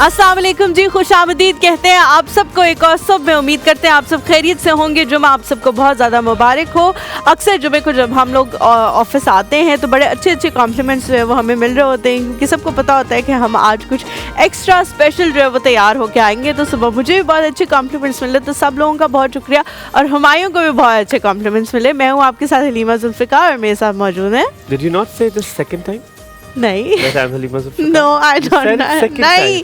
अस्सलाम वालेकुम जी, खुशामदीद कहते हैं आप सबको एक और सुबह में। उम्मीद करते हैं आप सब खैरियत से होंगे। जुमा आप सबको बहुत ज़्यादा मुबारक हो। अक्सर जुमे को जब हम लोग ऑफिस आते हैं तो बड़े अच्छे अच्छे कॉम्प्लीमेंट्स जो है वो हमें मिल रहे होते हैं, क्योंकि सबको पता होता है कि हम आज कुछ एक्स्ट्रा स्पेशल जो है वो तैयार होकर आएंगे। तो सुबह मुझे भी बहुत अच्छे कॉम्प्लीमेंट्स मिले, तो सब लोगों का बहुत शुक्रिया। और हुमायूं को भी बहुत अच्छे कॉम्प्लीमेंट्स मिले। मैं हूँ आपके साथ हलीमा जुल्फ़िकार और मेरे साथ मौजूद है। Did you not say this second time? नहीं, नो आई डोंट नहीं,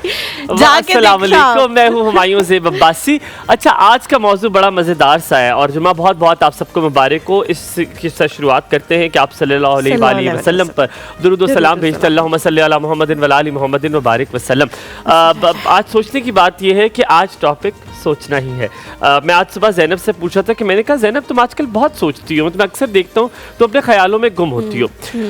जाके अस्सलाम वालेकुम, मैं हूँ हुमायूं ज़ेब अब्बासी। अच्छा, आज का मौजू बड़ा मज़ेदार सा है और जुमा बहुत बहुत आप सबको मुबारक हो। इसकी शुरुआत करते हैं कि आप सल्लल्लाहु अलैहि वसल्लम पर दुरूद व सलाम भेजते, अल्लाहुम्मा सल्ली अला मुहम्मदिन व आलि मुहम्मदिन व बारिक वसल्लम। आज सोचने की बात यह है कि आज टॉपिक सोचना ही है। मैं आज सुबह ज़ैनब से पूछा था कि मैंने कहा ज़ैनब तुम आजकल बहुत सोचती हो, मैं अक्सर देखता हूँ तो अपने ख्यालों में गुम होती हो।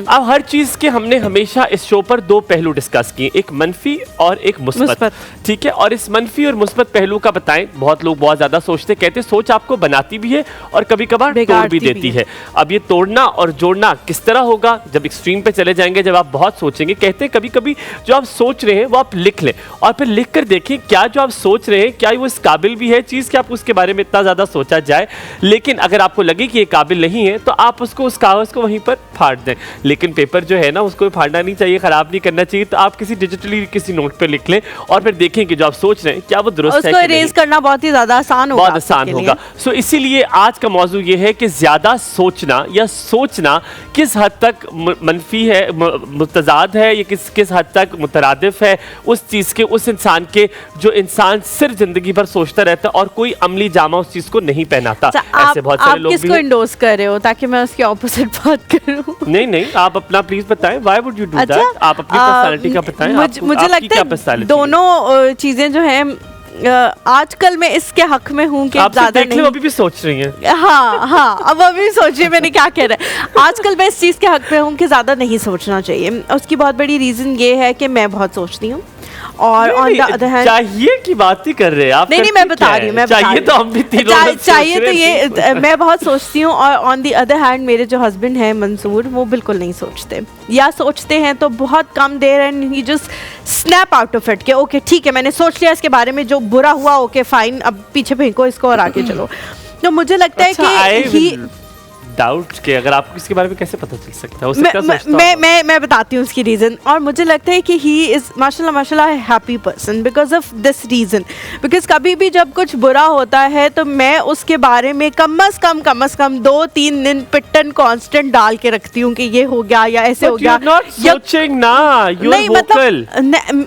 अब हर चीज़ के हमने हमेशा इस शो पर दो पहलू डिस्कस किए, एक मनफी और एक मुस्बत, ठीक है। और इस मनफी और मुस्बत पहलू का बताएं। बहुत लोग बहुत ज़्यादा सोचते, कहते सोच आपको बनाती भी है और कभी कभार तोड़ भी देती है। अब ये तोड़ना और जोड़ना किस तरह होगा जब एक्सट्रीम पे चले जाएंगे, जब आप बहुत सोचेंगे। कहते हैं कभी कभी जो आप सोच रहे हैं वो आप लिख लें और फिर लिख कर देखें क्या जो आप सोच रहे हैं क्या वो इस काबिल भी है चीज़ कि आप उसके बारे में इतना ज़्यादा सोचा जाए। लेकिन अगर आपको लगे कि ये काबिल नहीं है तो आप उसको उस कागज़ को वहीं पर फाड़ दें। लेकिन पेपर जो है ना उसको फाड़ना नहीं चाहिए, ख़राब नहीं करना चाहिए। तो आप किसी डिजिटली किसी नोट पे लिख लें और फिर देखें कि जो आप सोच रहे हैं क्या वो दुरुस्त है। उसको इरेज करना बहुत ही ज़्यादा आसान होगा, बहुत आसान होगा। सो इसीलिए आज का मौजू ये है कि ज़्यादा सोचना या सोचना किस हद तक मनफी है, मुतजाद है, या किस हद तक मुतरादिफ है उस चीज़ के, उस इंसान के जो इंसान सिर्फ ज़िंदगी भर सोचता रहता है और कोई अमली जामा उस चीज़ को नहीं पहनाता। ऐसे बहुत सारे लोग किसको इंडोर्स कर रहे हो ताकि मैं उसके ऑपोजिट बात करूं? नहीं, आप अपना प्लीज बताएं। Why would you do that? आप अपनी पर्सनालिटी का बताएं। मुझे लगता है दोनों चीजें जो है आजकल मैं इसके हक में हूँ कि ज़्यादा नहीं। अभी भी सोच रही हैं। हाँ, अब अभी सोचिए मैंने क्या कह रहा है। आजकल मैं इस चीज़ के हक में हूँ कि ज़्यादा नहीं सोचना चाहिए। उसकी बहुत बड़ी रीज़न ये है कि मैं बहुत सोचती हूँ और ऑन द अदर हैंड चाहिए की बात ही कर रहे हैं आप। नहीं, मैं बता रही हूँ, चाहिए तो हम भी तीनों चाहिए तो ये मैं बहुत सोचती हूँ। और ऑन द अदर हैंड मेरे जो हस्बैंड हैं मंसूर, वो बिल्कुल नहीं सोचते, या सोचते हैं तो बहुत कम देर and he just snap out of it के ओके ठीक है मैंने सोच लिया इसके बारे में, जो बुरा हुआ ओके फाइन, अब पीछे फेंको इसको और आगे चलो। तो मुझे लगता है कि डाउट के अगर आपको इसके बारे में कैसे पता चल सकता है? उससे क्या सोचता है? मैं बताती हूँ उसकी रीज़न। और मुझे लगता है कि ही इज़ माशाल्लाह happy person because of this reason. Because कभी भी जब कुछ बुरा होता है तो मैं उसके बारे में कम अज़ कम 2-3 दिन पिटन कांस्टेंट डाल के रखती हूँ कि ये हो गया या ऐसे हो गया। नहीं मतलब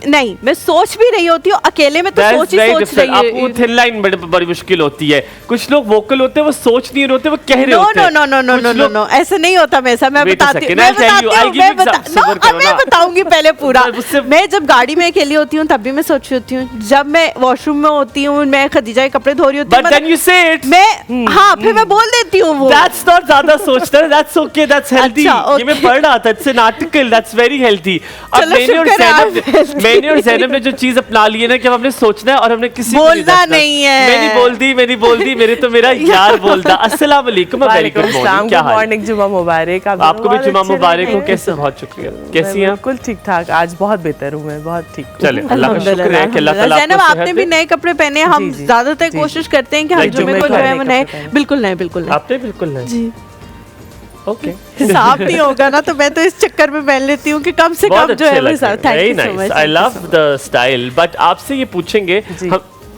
नहीं, मैं सोच भी रही होती हूँ अकेले में, तो सोच रही हूँ। थिन लाइन बड़ी मुश्किल होती है। कुछ लोग वोकल होते हैं, वो सोच नहीं होते, वो कह रहे होते हैं। नो, ऐसे नहीं होता मेरे साथ। मैं बताती मैं बताऊंगी पहले पूरा। मैं जब गाड़ी में अकेली होती हूँ तब भी मैं सोच रही होती हूँ, जब मैं वॉशरूम में होती हूँ, मैं खदीजा के कपड़े धो रही होती हूँ, हाँ फिर मैं बोल देती हूँ वो that's not ज़्यादा सोचना है, that's okay, that's healthy। ये मैं पढ़ रहा था, it's an article, that's very healthy। अब मैंने और ज़ैनब ने जो चीज़ अपना ली है ना कि हमने सोचना है और हमने किसी को बोलना नहीं है। मैंने बोल दी मेरे तो मेरा यार बोलता। अस्सलाम वालेकुम, गुड मॉर्निंग, जुमा मुबारक। आपको भी जुमा मुबारक हो। कैसे? बहुत शुक्रिया। कैसी हैं? बिल्कुल ठीक ठाक, आज बहुत बेहतर हूँ मैं, बहुत ठीक। चले, अल्लाह का शुक्र है कि अल्लाह ताला आपको ज़ैनब आपने भी नए कपड़े पहने। हम ज्यादातर कोशिश करते हैं कि हम जुमे को जो है वो नए, बिल्कुल नए आपने बिल्कुल नए जी। ओके, हिसाब नहीं होगा ना तो मैं तो इस चक्कर में पहन लेती हूँ कि कम से कम जो है वो हिसाब। Thank you so much, I love the style. But आपसे ये पूछेंगे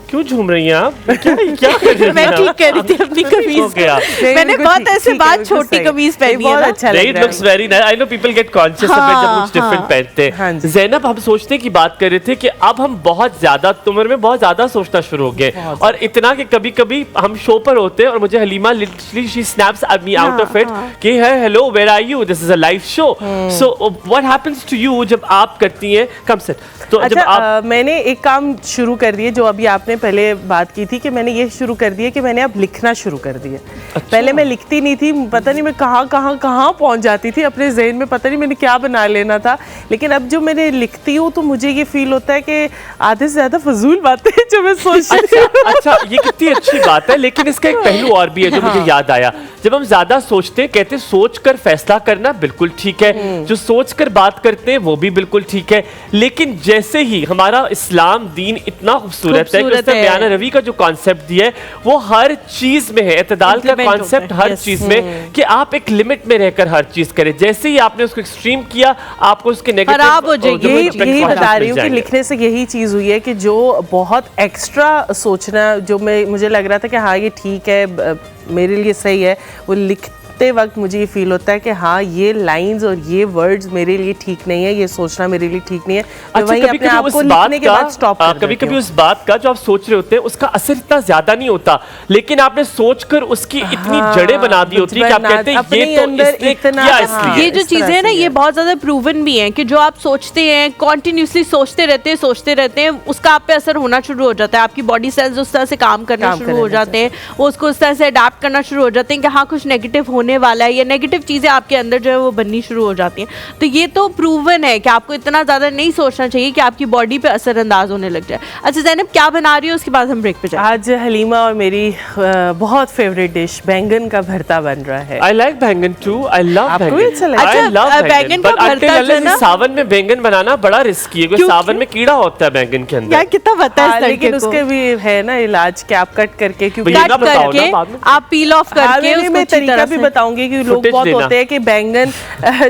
क्यों झूम रही हैं आप? क्या कर रही हैं? मैं ठीक कर रही थी अपनी कमीज। मैंने बहुत ऐसे बात छोटी कमीज पहनी है, बहुत अच्छा लग रहा है। It looks very nice. I know people get conscious जब कुछ डिफरेंट पहनते हैं। ज़ैनब, हम सोचने की बात कर रहे थे कि अब हम बहुत ज्यादा उम्र में बहुत ज्यादा सोचना शुरू हो गए, और इतना कि कभी कभी हम शो पर होते हैं और मुझे Halima literally she snaps me out of it कि hello where are you, this is a live show. So what happens to you जब आप करती हैं? कम से तो जब आप मैंने एक काम शुरू कर दिया जो अभी आपने पहले बात की थी कि मैंने ये शुरू कर दिया कि मैंने अब लिखना शुरू कर दिया। पहले मैं लिखती नहीं थी, पता नहीं मैं कहाँ पहुंच जाती थी अपने ज़हन में, पता नहीं मैंने क्या बना लेना था। लेकिन अब जो मैंने लिखती हूँ तो मुझे ये फील होता है कि आधे से ज़्यादा फजूल बातें जो मैं सोचती हूँ। अच्छा, ये कितनी अच्छी बात है, लेकिन इसका एक पहलू और भी है जो मुझे याद आया। जब हम ज्यादा सोचते हैं, कहते हैं सोच कर फैसला करना बिल्कुल ठीक है, जो सोच कर बात करते हैं वो भी बिल्कुल ठीक है, लेकिन जैसे ही हमारा इस्लाम दीन इतना खूबसूरत है कि उसने बयान रवी का जो कॉन्सेप्ट दिया है वो हर चीज में है, इत्तेदाल का कॉन्सेप्ट हर चीज में, कि आप एक लिमिट में रहकर हर चीज करें। जैसे ही आपने उसको एक्सट्रीम किया, आपको उसके नेगेटिव खराब हो जाएगी। यही बता रही हूँ कि लिखने से यही चीज हुई है कि जो बहुत एक्स्ट्रा सोचना, जो मुझे लग रहा था कि हाँ ये ठीक है, मेरे लिए सही है, वो लिखते वक्त मुझे ये फील होता है कि हाँ ये लाइंस और ये वर्ड्स मेरे लिए ठीक नहीं है, ये सोचना मेरे लिए ठीक नहीं है। अच्छा, वहीं अपने आप को लिखने के बाद स्टॉप कर देती हूँ। कभी-कभी उस बात का जो आप सोच रहे होते हैं उसका असर इतना ज्यादा नहीं होता, लेकिन आपने सोचकर उसकी इतनी जड़ें बना दी होती है कि आप कहते हैं ये तो इसने किया इसलिए। ये जो चीजें हैं ना, ये बहुत ज्यादा प्रूवन भी हैं कि जो आप सोचते हैं, कॉन्टिन्यूसली सोचते रहते हैं, उसका आप पे असर होना शुरू हो जाता है। आपकी बॉडी सेल्स उस तरह से काम करना शुरू हो जाते हैं, वो उसको उस तरह से अडैप्ट करना शुरू हो जाते हैं कि हाँ कुछ नेगेटिव होने वाला है, या नेगेटिव चीजें आपके अंदर जो है वो बननी शुरू हो जाती हैं। तो ये तो प्रूवन है कि आपको इतना ज्यादा नहीं सोचना चाहिए कि आपकी बॉडी पे असरअंदाज होने लग जाए। अच्छा ज़ैनब, क्या बना रही हो, उसके बाद हम ब्रेक पे जाएं। आज हलीमा और मेरी बहुत फेवरेट डिश बैंगन का भरता बन रहा है। I like बैंगन too, I love आपको बैंगन। भी अच्छा लगता है? I love अच्छा, बैंगन बैंगन का but भरता until जो है ना- सावन में बैंगन बनाना बड़ा रिस्की है, क्योंकि सावन में कीड़ा होता है बैंगन के अंदर। यार कितना पता है इस लेकिन लड़के को। उसके भी है ना इलाज कि आप कट करके, क्योंकि ये कट ना बताओ करके ना बाद में। आप पील ऑफ करके उसको मैं अच्छी तरीका तरह भी से बताऊंगी कि लोग Footage बहुत देना। होते हैं कि बैंगन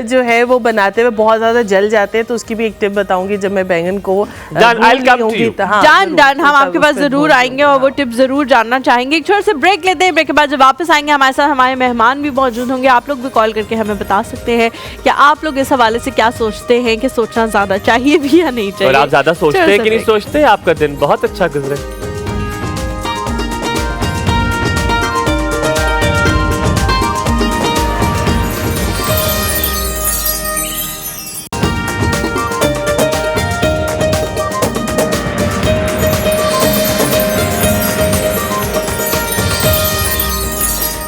जो है वो बनाते हुए बहुत ज्यादा जल जाते हैं, तो उसकी भी एक टिप बताऊंगी जब मैं बैंगन को Done, I'll come to you. Done हम आपके पास जरूर आएंगे और वो टिप जरूर जानना चाहेंगे। एक छोटे से ब्रेक लेते हैं, ब्रेक के बाद जब वापस आएंगे हमारे साथ हमारे मेहमान भी मौजूद होंगे। आप लोग भी कॉल करके हमें बता सकते हैं कि आप लोग इस हवाले से क्या सोचते हैं कि सोचना ज्यादा चाहिए भी या नहीं चाहिए। और आप ज्यादा सोचते छोटे हैं से कि नहीं break। सोचते हैं, आपका दिन बहुत अच्छा गुजरे।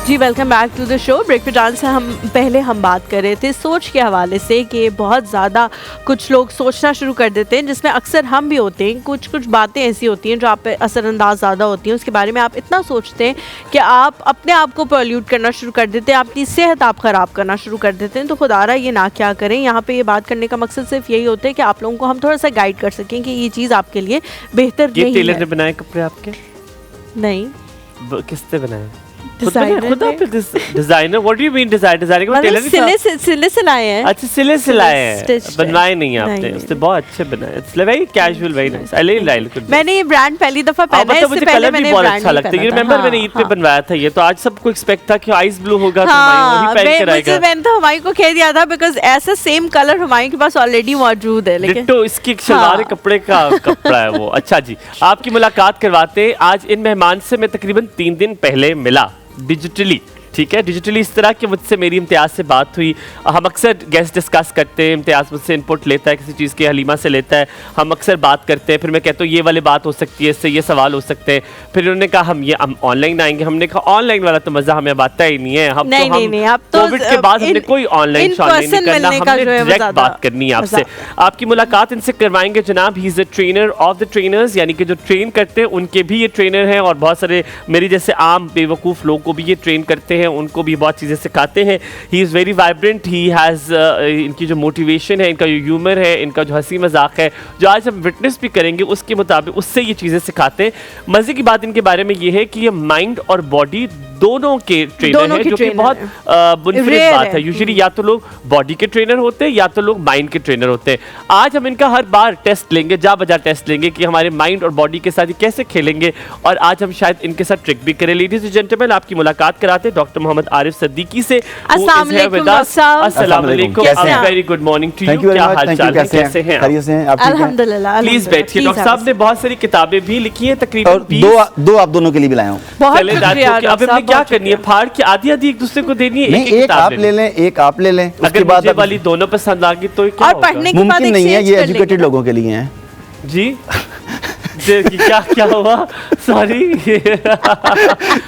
जी welcome back to the show. Break पे जाने से पहले हम बात कर रहे थे सोच के हवाले से कि बहुत ज़्यादा कुछ लोग सोचना शुरू कर देते हैं, जिसमें अक्सर हम भी होते हैं। कुछ बातें ऐसी होती हैं जो आप पे असरअंदाज ज़्यादा होती हैं, उसके बारे में आप इतना सोचते हैं कि आप अपने आप को पॉल्यूट करना शुरू कर देते हैं, अपनी सेहत आप ख़राब करना शुरू कर देते हैं। तो खुदारा ये ना क्या करें। यहाँ पर ये बात करने का मकसद सिर्फ यही होता है कि आप लोगों को हम थोड़ा सा गाइड कर सकें कि ये चीज़ आपके लिए बेहतर नहीं है। टेलर ने बनाए कपड़े आपके? नहीं, किसने बनाए? Designer. What do you mean design? Designer को टेलर ने सिले सिलाए हैं। अच्छा, सिलाए हैं, Stitched बनवाए नहीं आपने? नहीं। उसने बहुत अच्छे बनाए। It's very casual, very nice. I really like it. मैंने ये ब्रांड पहली दफा पहना है, इससे मुझे पहले कलर भी मैंने बहुत ब्रांड अच्छा नहीं लगता है। पहना था। रिमेंबर मैंने ईद पे बनवाया था ये, तो आज सबको एक्सपेक्ट था कि आइस ब्लू होगा तो हमारी वही पहन कर आएगा। मैंने तो हमारी को कह दिया था बिकॉज ऐसा सेम कलर हमारी के पास ऑलरेडी मौजूद है। लेकिन डिट्टो इसकी शलवार कपड़े का कपड़ा है वो। अच्छा जी, आपकी मुलाकात करवाते हैं। आज इन मेहमान से मैं तकरीबन 3 दिन पहले मिला डिजिटली। ठीक है, डिजिटली इस तरह कि मुझसे मेरी इम्तियाज़ से बात हुई। हम अक्सर गेस्ट डिस्कस करते हैं, इम्तियाज़ मुझसे इनपुट लेता है किसी चीज़ की, हलीमा से लेता है, हम अक्सर बात करते हैं। फिर मैं कहता हूँ ये वाली बात हो सकती है, इससे ये सवाल हो सकते हैं। फिर उन्होंने कहा हम ऑनलाइन आएंगे। हमने कहा ऑनलाइन वाला तो मज़ा हमें आता ही नहीं है। हम कोविड के बाद हमने कोई ऑनलाइन शॉनलाइन नहीं करना, हमने डायरेक्ट बात करनी है आपसे। आपकी मुलाकात इनसे करवाएंगे जनाब। He is the trainer of the trainers, यानी कि जो ट्रेन करते हैं उनके भी ये ट्रेनर हैं, और बहुत सारे मेरी जैसे आम बेवकूफ़ लोगों को भी ये ट्रेन करते हैं, उनको भी बहुत चीज़ें सिखाते हैं। He is very vibrant, he has इनकी जो मोटिवेशन है, इनका जो ह्यूमर है, इनका जो हंसी मजाक है, जो आज हम विटनेस भी करेंगे उसके मुताबिक उससे ये चीज़ें सिखाते हैं। मज़े की बात इनके बारे में ये है कि ये माइंड और बॉडी दोनों के ट्रेनर हैं, जो कि बहुत मुनफरिद बात है। यूजुअली या तो लोग बॉडी के ट्रेनर होते हैं या तो लोग माइंड के ट्रेनर होते हैं। आज हम इनका हर बार टेस्ट लेंगे, जा बजा टेस्ट लेंगे कि हमारे माइंड और बॉडी के साथ ये कैसे खेलेंगे, और आज हम शायद इनके साथ ट्रिक भी करें। लेडीज एंड जेंटलमैन, आपकी मुलाकात कराते हैं डॉक्टर मोहम्मद आरिफ सिद्दीकी से। अस्सलाम वालेकुम। अस्सलाम वालेकुम। Very good morning to you. क्या हाल चाल है, कैसे हैं आप? अल्हम्दुलिल्लाह। प्लीज बैठिए। डॉक्टर साहब ने बहुत सारी किताबें भी लिखी हैं, तकरीबन 2 आप दोनों के लिए भी लाया हूँ। अब हमने क्या करनी है, फाड़ के आधी आधी एक दूसरे को देनी है? एक आप ले लें, एक आप ले लें, उसके बाद मुझे वाली दोनों पसंद आ गई तो क्या और पढ़ने के बाद मुमकिन नहीं है, ये एजुकेटेड लोगों के लिए है जी। क्या क्या हुआ? सॉरी।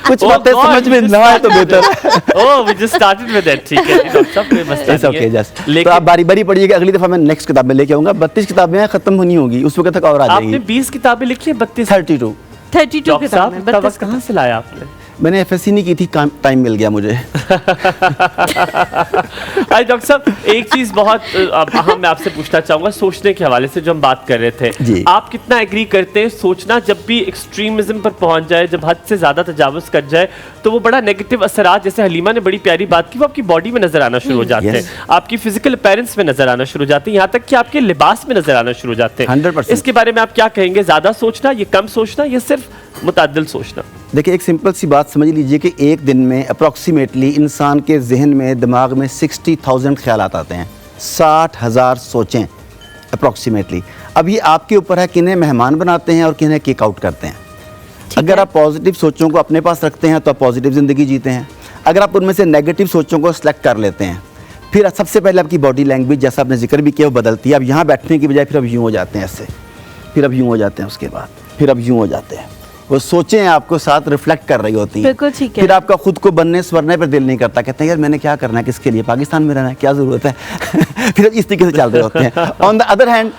कुछ बातें समझ में ना आए तो बेहतर। Oh, we just started with that. ठीक है डॉक्टर साहब, कोई मसला इट्स नहीं ओके है। जस्ट। तो लेकिन आप बारी बारी पढ़िएगा, अगली दफा मैं नेक्स्ट किताब में लेके आऊंगा। 32 किताबें खत्म होनी होगी, उस वक्त तक और आ आपने जाएगी। 20 किताबें लिखी है, 32? 32। 32 डॉक्टर किताब साहब में इतना 32 वक्त कहाँ से लाया आपने? मैंने एफएससी नहीं की थी, टाइम मिल गया मुझे। अरे डॉक्टर साहब, एक चीज बहुत अहम मैं आपसे पूछना चाहूंगा, सोचने के हवाले से जो हम बात कर रहे थे। जी। आप कितना एग्री करते हैं, सोचना जब भी एक्सट्रीमिज्म पर पहुंच जाए, जब हद से ज्यादा तजावुज कर जाए, तो वो बड़ा नेगेटिव असरात, जैसे हलीमा ने बड़ी प्यारी बात की, वो आपकी बॉडी में नजर आना शुरू हो जाते हैं, Yes. आपकी फिजिकल अपीयरेंस में नजर आना शुरू हो जाते हैं, यहाँ तक कि आपके लिबास में नजर आना शुरू हो जाते हैं। 100%। इसके बारे में आप क्या कहेंगे? ज्यादा सोचना, ये कम सोचना, या सिर्फ मुतअद्दिल सोचना? देखिए, एक सिंपल सी बात समझ लीजिए कि एक दिन में अप्रॉक्सीमेटली इंसान के जहन में, दिमाग में 60,000 ख्यालात आते हैं। 60,000 सोचें अप्रॉक्सीमेटली। अब ये आपके ऊपर है किन्हें मेहमान बनाते हैं और किन्हें किक आउट करते हैं। अगर आप पॉजिटिव सोचों को अपने पास रखते हैं तो आप पॉजिटिव ज़िंदगी जीते हैं। अगर आप उनमें से नेगेटिव सोचों को सिलेक्ट कर लेते हैं, फिर सबसे पहले आपकी बॉडी लैंग्वेज, जैसा आपने जिक्र भी किया, वो बदलती है। अब यहाँ बैठने की बजाय फिर अब यूँ हो जाते हैं ऐसे, फिर अब यूँ हो जाते हैं, उसके बाद फिर अब यूँ हो जाते हैं। वो सोचें आपको साथ रिफ्लेक्ट कर रही होती हैं। बिल्कुल ठीक है। फिर आपका खुद को बनने स्वरने पर दिल नहीं करता, कहते हैं यार मैंने क्या करना है, किसके लिए, पाकिस्तान में रहना है, क्या ज़रूरत है। फिर इस तरीके से चल रहे होते हैं। ऑन द अदर हैंड,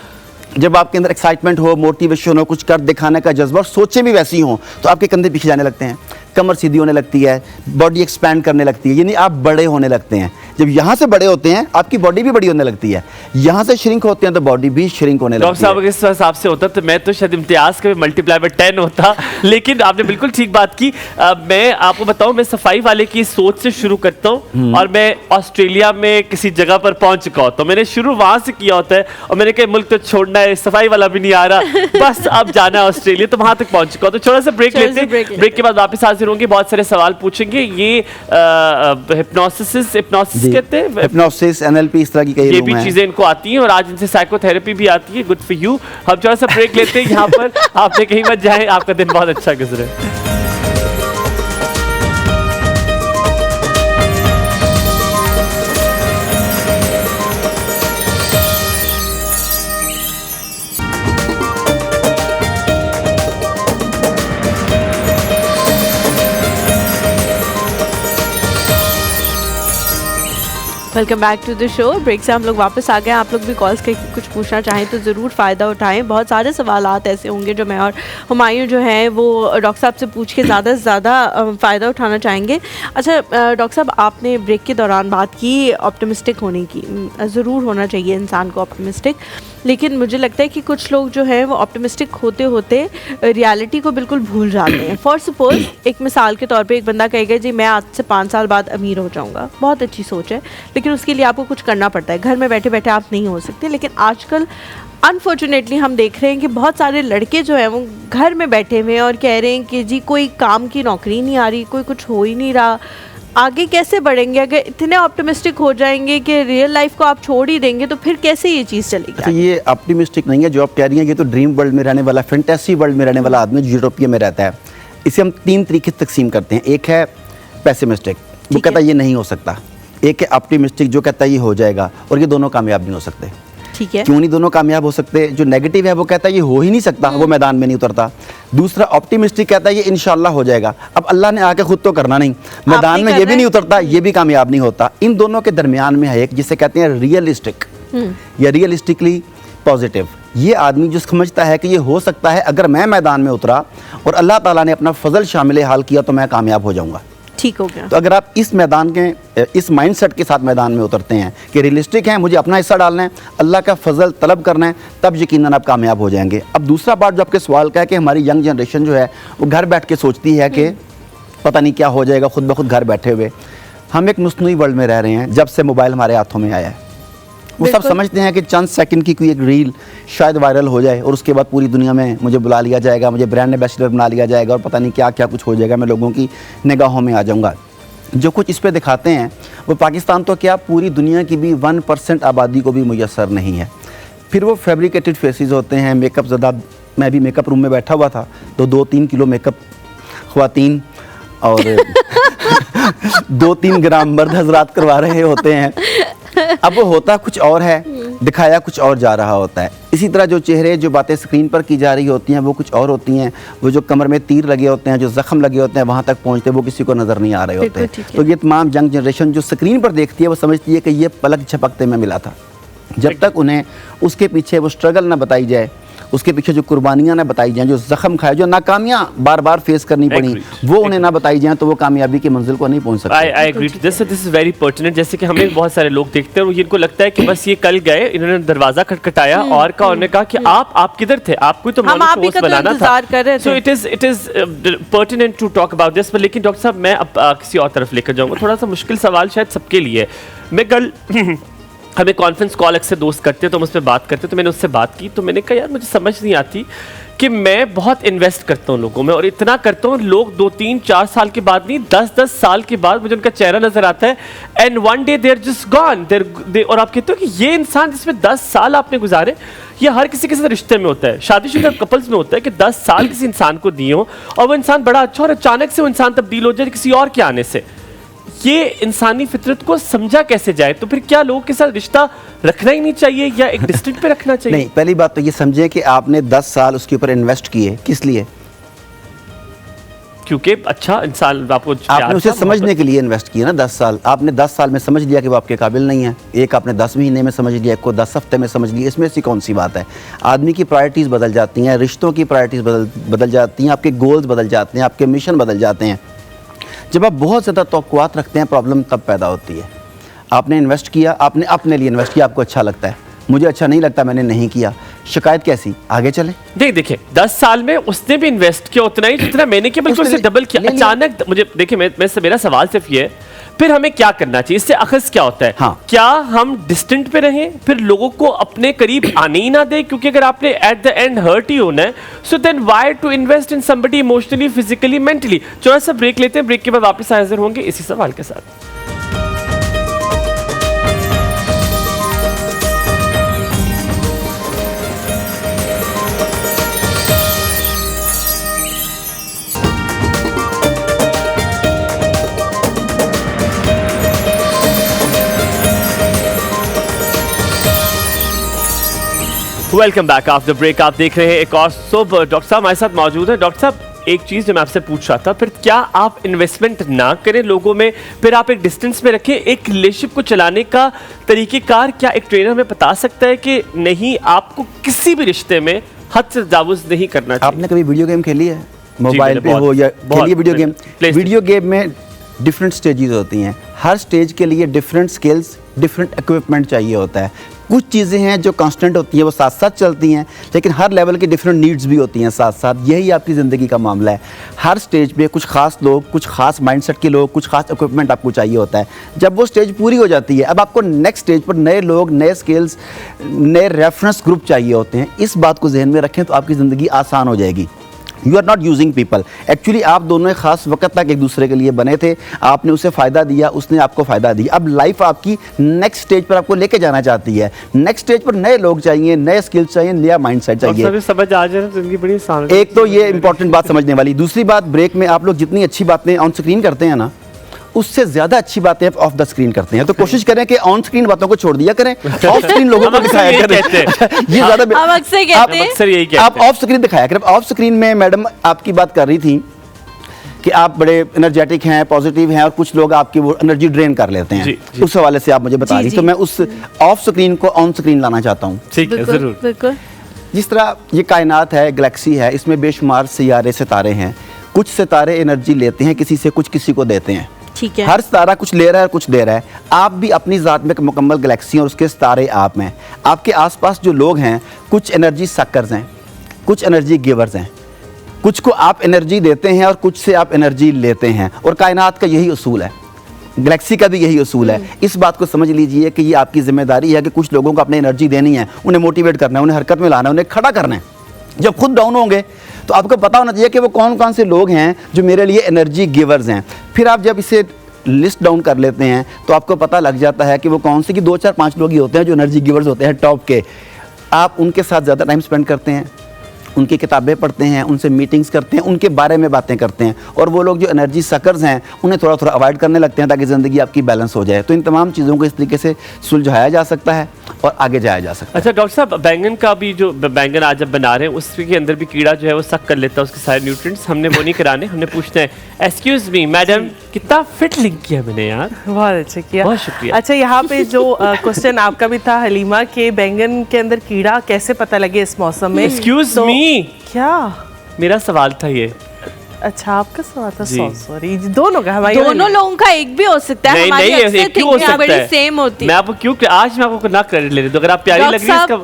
जब आपके अंदर एक्साइटमेंट हो, मोटिवेशन हो, कुछ कर दिखाने का जज्बा और सोचें भी वैसी हों, तो आपके कंधे पीछे जाने लगते हैं, कमर सीधी होने लगती है, बॉडी एक्सपैंड करने लगती है, यानी आप बड़े होने लगते हैं। जब यहाँ से बड़े होते हैं आपकी बॉडी भी बड़ी होने लगती है, यहाँ से श्रिंक होते हैं तो बॉडी भी श्रिंक होने लगती है। डॉक्टर साहब अगर इस हिसाब से होता तो मैं तो शायद इम्तियाज का मल्टीप्लाई बाय 10 होता। लेकिन आपने बिल्कुल ठीक बात की। मैं आपको बताऊं, मैं सफाई वाले की सोच से शुरू करता हूं और मैं ऑस्ट्रेलिया में किसी जगह पर पहुंच चुका होता हूं। मैंने शुरू वहां से किया होता है और मैंने कहा मुल्क तो छोड़ना है, सफाई वाला भी नहीं आ रहा, बस अब जाना है ऑस्ट्रेलिया, तो वहां तक पहुंच चुका हो। तो थोड़ा सा ब्रेक लेते हैं, ब्रेक के बाद वापस हाजिर होंगे, बहुत सारे सवाल पूछेंगे। ये हिप्नोसिस कहते हैं, हिप्नोसिस, एनएलपी, इस तरह की कई ये भी चीजें इनको आती हैं और आज इनसे साइकोथेरेपी भी आती है। Good for you. हम थोड़ा सा ब्रेक लेते हैं यहाँ पर, आपने कहीं मत जाएं, आपका दिन बहुत अच्छा गुजरे। Welcome back to the show. Break से हम लोग वापस आ गए। आप लोग भी कॉल्स करके कुछ पूछना चाहें तो ज़रूर फ़ायदा उठाएं। बहुत सारे सवालात ऐसे होंगे जो मैं और हुमायूं जो हैं वो डॉक्टर साहब से पूछ के ज़्यादा से ज़्यादा फ़ायदा उठाना चाहेंगे। अच्छा डॉक्टर साहब, आपने ब्रेक के दौरान बात की ऑप्टिमिस्टिक होने की। ज़रूर होना चाहिए इंसान को ऑप्टिमिस्टिक, लेकिन मुझे लगता है कि कुछ लोग जो हैं वो ऑप्टिमिस्टिक होते होते रियलिटी को बिल्कुल भूल जाते हैं। फॉर सपोज एक मिसाल के तौर पे एक बंदा कहेगा जी मैं आज से 5 साल बाद अमीर हो जाऊंगा। बहुत अच्छी सोच है, लेकिन उसके लिए आपको कुछ करना पड़ता है। घर में बैठे बैठे आप नहीं हो सकते। लेकिन आजकल अनफॉर्चुनेटली हम देख रहे हैं कि बहुत सारे लड़के जो हैं वो घर में बैठे हुए हैं और कह रहे हैं कि जी कोई काम की नौकरी नहीं आ रही, कोई कुछ हो ही नहीं रहा, आगे कैसे बढ़ेंगे? अगर इतने ऑप्टिमिस्टिक हो जाएंगे कि रियल लाइफ को आप छोड़ ही देंगे तो फिर कैसे ये चीज़ चलेगी? अच्छा, ये ऑप्टिमिस्टिक नहीं है जो आप कह रही हैं, ये तो ड्रीम वर्ल्ड में रहने वाला, फैंटेसी वर्ल्ड में रहने वाला आदमी यूरोपिया में रहता है। इसे हम 3 तरीके से तकसीम करते हैं। एक है पेसिमिस्टिक, वो कहता है ये नहीं हो सकता। एक है ऑप्टिमिस्टिक जो कहता है ये हो जाएगा, और ये दोनों कामयाब नहीं हो सकते। ठीक है, क्यों नहीं दोनों कामयाब हो सकते? जो नेगेटिव है वो कहता है ये हो ही नहीं सकता, वो मैदान में नहीं उतरता। दूसरा ऑप्टिमिस्टिक कहता है ये इंशाल्लाह हो जाएगा। अब अल्लाह ने आके खुद तो करना नहीं, मैदान में ये भी नहीं उतरता, ये भी कामयाब नहीं होता। इन दोनों के दरमियान में है एक जिसे कहते हैं रियलिस्टिक या रियलिस्टिकली पॉजिटिव। ये आदमी जो समझता है कि ये हो सकता है, अगर मैं मैदान में उतरा और अल्लाह ताला ने अपना फजल शामिल हाल किया तो मैं कामयाब हो जाऊंगा। ठीक हो गया। तो अगर आप इस मैदान के इस माइंडसेट के साथ मैदान में उतरते हैं कि रियलिस्टिक है, मुझे अपना हिस्सा डालना है, अल्लाह का फजल तलब करना है, तब यकीनन आप कामयाब हो जाएंगे। अब दूसरा बात जो आपके सवाल का है कि हमारी यंग जनरेशन जो है वो घर बैठ के सोचती है कि पता नहीं क्या हो जाएगा, खुद ब खुद घर बैठे हुए। हम एक मस्नूई वर्ल्ड में रह रहे हैं जब से मोबाइल हमारे हाथों में आया है। वो सब समझते हैं कि चंद सेकंड की कोई एक रील शायद वायरल हो जाए और उसके बाद पूरी दुनिया में मुझे बुला लिया जाएगा, मुझे ब्रांड एम्बेसडर बना लिया जाएगा और पता नहीं क्या क्या कुछ हो जाएगा, मैं लोगों की निगाहों में आ जाऊंगा। जो कुछ इस पे दिखाते हैं वो पाकिस्तान तो क्या पूरी दुनिया की भी 1% आबादी को भी मुयस्सर नहीं है। फिर वो फैब्रिकेटेड फेसेस होते हैं, मेकअप ज़्यादा। मैं भी मेकअप रूम में बैठा हुआ था तो 2-3 किलो मेकअप ख्वातीन और 2-3 ग्राम मर्द हजरात करवा रहे होते हैं। अब वो होता कुछ और है, दिखाया कुछ और जा रहा होता है। इसी तरह जो चेहरे, जो बातें स्क्रीन पर की जा रही होती हैं वो कुछ और होती हैं। वो जो कमर में तीर लगे होते हैं, जो जख्म लगे होते हैं, वहाँ तक पहुँचते वो किसी को नज़र नहीं आ रहे होते हैं। तो ये तमाम यंग जनरेशन जो स्क्रीन पर देखती है वो समझती है कि ये पलक झपकते में मिला था। जब तक उन्हें उसके पीछे वो स्ट्रगल ना बताई जाए, उसके पीछे जो कुर्बानियां ना बताई जाएं, जो जख्म खाए, जो नाकामियां बार बार फेस करनी पड़ी, वो उन्हें ना बताई जाएं, तो वो कामयाबी की मंजिल को नहीं पहुंच सकते। I agree to this is very pertinent. जैसे कि हमें बहुत सारे लोग देखते हैं और इनको लगता है कि बस ये कल गए, इन्होंने दरवाजा खटखटाया और का उन्होंने कहा कि आप किधर थे, आपको तो मॉर्निंग पोस्ट बनाना था। So it is pertinent to talk about this. लेकिन डॉक्टर साहब मैं अब किसी और तरफ लेकर जाऊंगा, थोड़ा सा मुश्किल सवाल शायद सबके लिए। मैं कल हमें कॉन्फ्रेंस कॉल अक्सर दोस्त करते हैं तो हम उस पर बात करते हैं, तो मैंने उससे बात की तो मैंने कहा यार मुझे समझ नहीं आती कि मैं बहुत इन्वेस्ट करता हूँ लोगों में, और इतना करता हूँ लोग 2, 3, 4 साल के बाद नहीं 10 साल के बाद मुझे उनका चेहरा नजर आता है, and one day they are just gone. और आप कहते हो कि ये इंसान जिसमें 10 साल आपने गुजारे, ये हर किसी के साथ रिश्ते में होता है, शादीशुदा कपल्स में होता है कि 10 साल किसी इंसान को दिए हो और वो इंसान बड़ा अच्छा और अचानक से वो इंसान तब्दील हो जाए किसी और के आने से। ये इंसानी फितरत को समझा कैसे जाए? तो फिर क्या लोगों के साथ रिश्ता रखना ही नहीं चाहिए या एक डिस्टेंस पे रखना चाहिए? नहीं, पहली बात तो ये समझें कि आपने 10 साल उसके ऊपर इन्वेस्ट किए, किस लिए? क्योंकि अच्छा इंसान आपको आपने उसे समझने के लिए इन्वेस्ट किया ना 10 साल। आपने 10 साल में समझ लिया कि वो आपके काबिल नहीं है। एक आपने 10 महीने में समझ लिया, एक को 10 हफ्ते में समझ लिया। इसमें ऐसी कौन सी बात है? आदमी की प्रायोरिटीज़ बदल जाती हैं, रिश्तों की प्रायोरिटीज़ बदल जाती हैं, आपके गोल्स बदल जाते हैं, आपके मिशन बदल जाते हैं। जब आप बहुत ज़्यादा तवक्कुआत रखते हैं, प्रॉब्लम तब पैदा होती है। आपने इन्वेस्ट किया, आपने अपने लिए इन्वेस्ट किया, आपको अच्छा लगता है, मुझे अच्छा नहीं लगता, मैंने नहीं किया, शिकायत कैसी? आगे चले। देखिए 10 साल में उसने भी इन्वेस्ट किया उतना ही जितना मैंने किया, बल्कि उससे डबल किया। अचानक मुझे देखिए, मेरा सवाल सिर्फ ये है, फिर हमें क्या करना चाहिए? इससे अखज़ क्या होता है? हाँ। क्या हम डिस्टेंट पे रहें, फिर लोगों को अपने करीब आने ही ना दें? क्योंकि अगर आपने एट द एंड हर्ट ही होना है, so then why to invest in somebody emotionally, physically, mentally? थोड़ा सा ब्रेक लेते हैं, ब्रेक के बाद वापस हाजिर होंगे इसी सवाल के साथ। Welcome back after break. आप देख रहे हैं एक और सुबह। डॉक्टर साहब हमारे साथ मौजूद है। डॉक्टर साहब, एक चीज़ जो मैं आपसे पूछ रहा था, फिर क्या आप इन्वेस्टमेंट ना करें लोगों में, फिर आप एक डिस्टेंस में रखें? एक रिलेशनशिप को चलाने का तरीक़ेकार क्या एक ट्रेनर हमें बता सकता है कि नहीं, आपको किसी भी रिश्ते में हद से तजावुज़ नहीं करना चाहिए? आपने कभी वीडियो गेम खेली है? मोबाइल पे हो या खेलिए वीडियो गेम। वीडियो गेम में डिफरेंट स्टेजेस होती हैं, हर स्टेज के लिए डिफरेंट स्किल्स, डिफरेंट इक्विपमेंट चाहिए होता है। कुछ चीज़ें हैं जो कांस्टेंट होती हैं, वो साथ साथ चलती हैं, लेकिन हर लेवल की डिफरेंट नीड्स भी होती हैं साथ साथ। यही आपकी ज़िंदगी का मामला है। हर स्टेज पे कुछ खास लोग, कुछ खास माइंडसेट के लोग, कुछ खास इक्विपमेंट आपको चाहिए होता है। जब वो स्टेज पूरी हो जाती है, अब आपको नेक्स्ट स्टेज पर नए लोग, नए स्किल्स, नए रेफरेंस ग्रुप चाहिए होते हैं। इस बात को जहन में रखें तो आपकी ज़िंदगी आसान हो जाएगी। You are not using people. Actually आप दोनों एक खास वक्त तक एक दूसरे के लिए बने थे, आपने उसे फ़ायदा दिया, उसने आपको फ़ायदा दिया। अब लाइफ आपकी नेक्स्ट स्टेज पर आपको लेके जाना चाहती है। नेक्स्ट स्टेज पर नए लोग चाहिए, नए स्किल्स चाहिए, नया माइंडसेट चाहिए। समझ आ जाए जिंदगी बड़ी आसान। एक तो ये इंपॉर्टेंट बात समझने वाली। दूसरी बात, ब्रेक में आप लोग जितनी अच्छी बातें ऑन स्क्रीन करते हैं ना, उससे ज्यादा अच्छी बातें ऑफ द स्क्रीन करते हैं। तो कोशिश करें कि ऑन स्क्रीन बातों को छोड़ दिया करें, ऑफ स्क्रीन लोगों को दिखाया करें। ये ज्यादा हम अक्सर कहते हैं, अक्सर यही कहते हैं, आप ऑफ स्क्रीन दिखाया करें। ऑफ स्क्रीन में मैडम आपकी बात कर रही थी कि आप बड़े एनर्जेटिक हैं, पॉजिटिव हैं, और कुछ लोग आपकी वो एनर्जी ड्रेन कर लेते हैं। जी। उस हवाले से आप मुझे बता रही, तो मैं उस ऑफ स्क्रीन को ऑन स्क्रीन लाना चाहता हूँ। ठीक है, जरूर। बिल्कुल। जिस तरह ये कायनात है, गैलेक्सी है, इसमें बेशुमार सियारे सितारे हैं। कुछ सितारे एनर्जी लेते हैं किसी से, कुछ किसी को देते हैं। ठीक है। हर सितारा कुछ ले रहा है, कुछ दे रहा है। आप भी अपनी ज़ात में एक मुकम्मल गैलेक्सी और उसके सितारे आप में। आपके आसपास जो लोग हैं, कुछ एनर्जी सक्कर्स हैं, कुछ एनर्जी गिवर्स हैं। कुछ को आप एनर्जी देते हैं और कुछ से आप एनर्जी लेते हैं, और कायनात का यही उसूल है, गैलेक्सी का भी यही उसूल है। इस बात को समझ लीजिए कि ये आपकी जिम्मेदारी है कि कुछ लोगों को अपनी एनर्जी देनी है, उन्हें मोटिवेट करना है, उन्हें हरकत में लाना है, उन्हें खड़ा करना है। जब खुद डाउन होंगे तो आपको पता होना चाहिए कि वो कौन कौन से लोग हैं जो मेरे लिए एनर्जी गिवर्स हैं। फिर आप जब इसे लिस्ट डाउन कर लेते हैं तो आपको पता लग जाता है कि वो कौन से, कि 2, 4, 5 लोग ही होते हैं जो एनर्जी गिवर्स होते हैं टॉप के। आप उनके साथ ज़्यादा टाइम स्पेंड करते हैं, उनकी किताबें पढ़ते हैं, उनसे मीटिंग्स करते हैं, उनके बारे में बातें करते हैं, और वो लोग जो एनर्जी सकर्स हैं उन्हें थोड़ा थोड़ा अवॉइड करने लगते हैं ताकि ज़िंदगी आपकी बैलेंस हो जाए। तो इन तमाम चीज़ों को इस तरीके से सुलझाया जा सकता है और आगे जाया जा सकता है। अच्छा डॉक्टर साहब, बैंगन का भी जो बैंगन आज जब बना रहे हैं उसके अंदर भी कीड़ा जो है वो सक कर लेता है उसके सारे न्यूट्रिएंट्स। हमने वो नहीं कराने, हमने पूछते हैं एक्सक्यूज मी मैडम, कितना फिट लिंक किया मैंने यार। बहुत अच्छा किया, बहुत शुक्रिया। अच्छा, यहाँ पे जो क्वेश्चन आपका भी था हलीमा के बैंगन के अंदर कीड़ा कैसे पता लगे इस मौसम में। एक्सक्यूज मी, क्या मेरा सवाल था ये। अच्छा, आपका सवाल था, जी। सॉरी, दोनों का हमारी दोनों लोगों का एक भी हो सकता है। नहीं हमारी नहीं, अक्सर एक क्यों हो thinking सकता बड़ी है? सेम होती मैं है। आपको क्यों, आज मैं आपको ना क्रेडिट ले रही हूँ, अगर आप प्यारी लग रही है इसका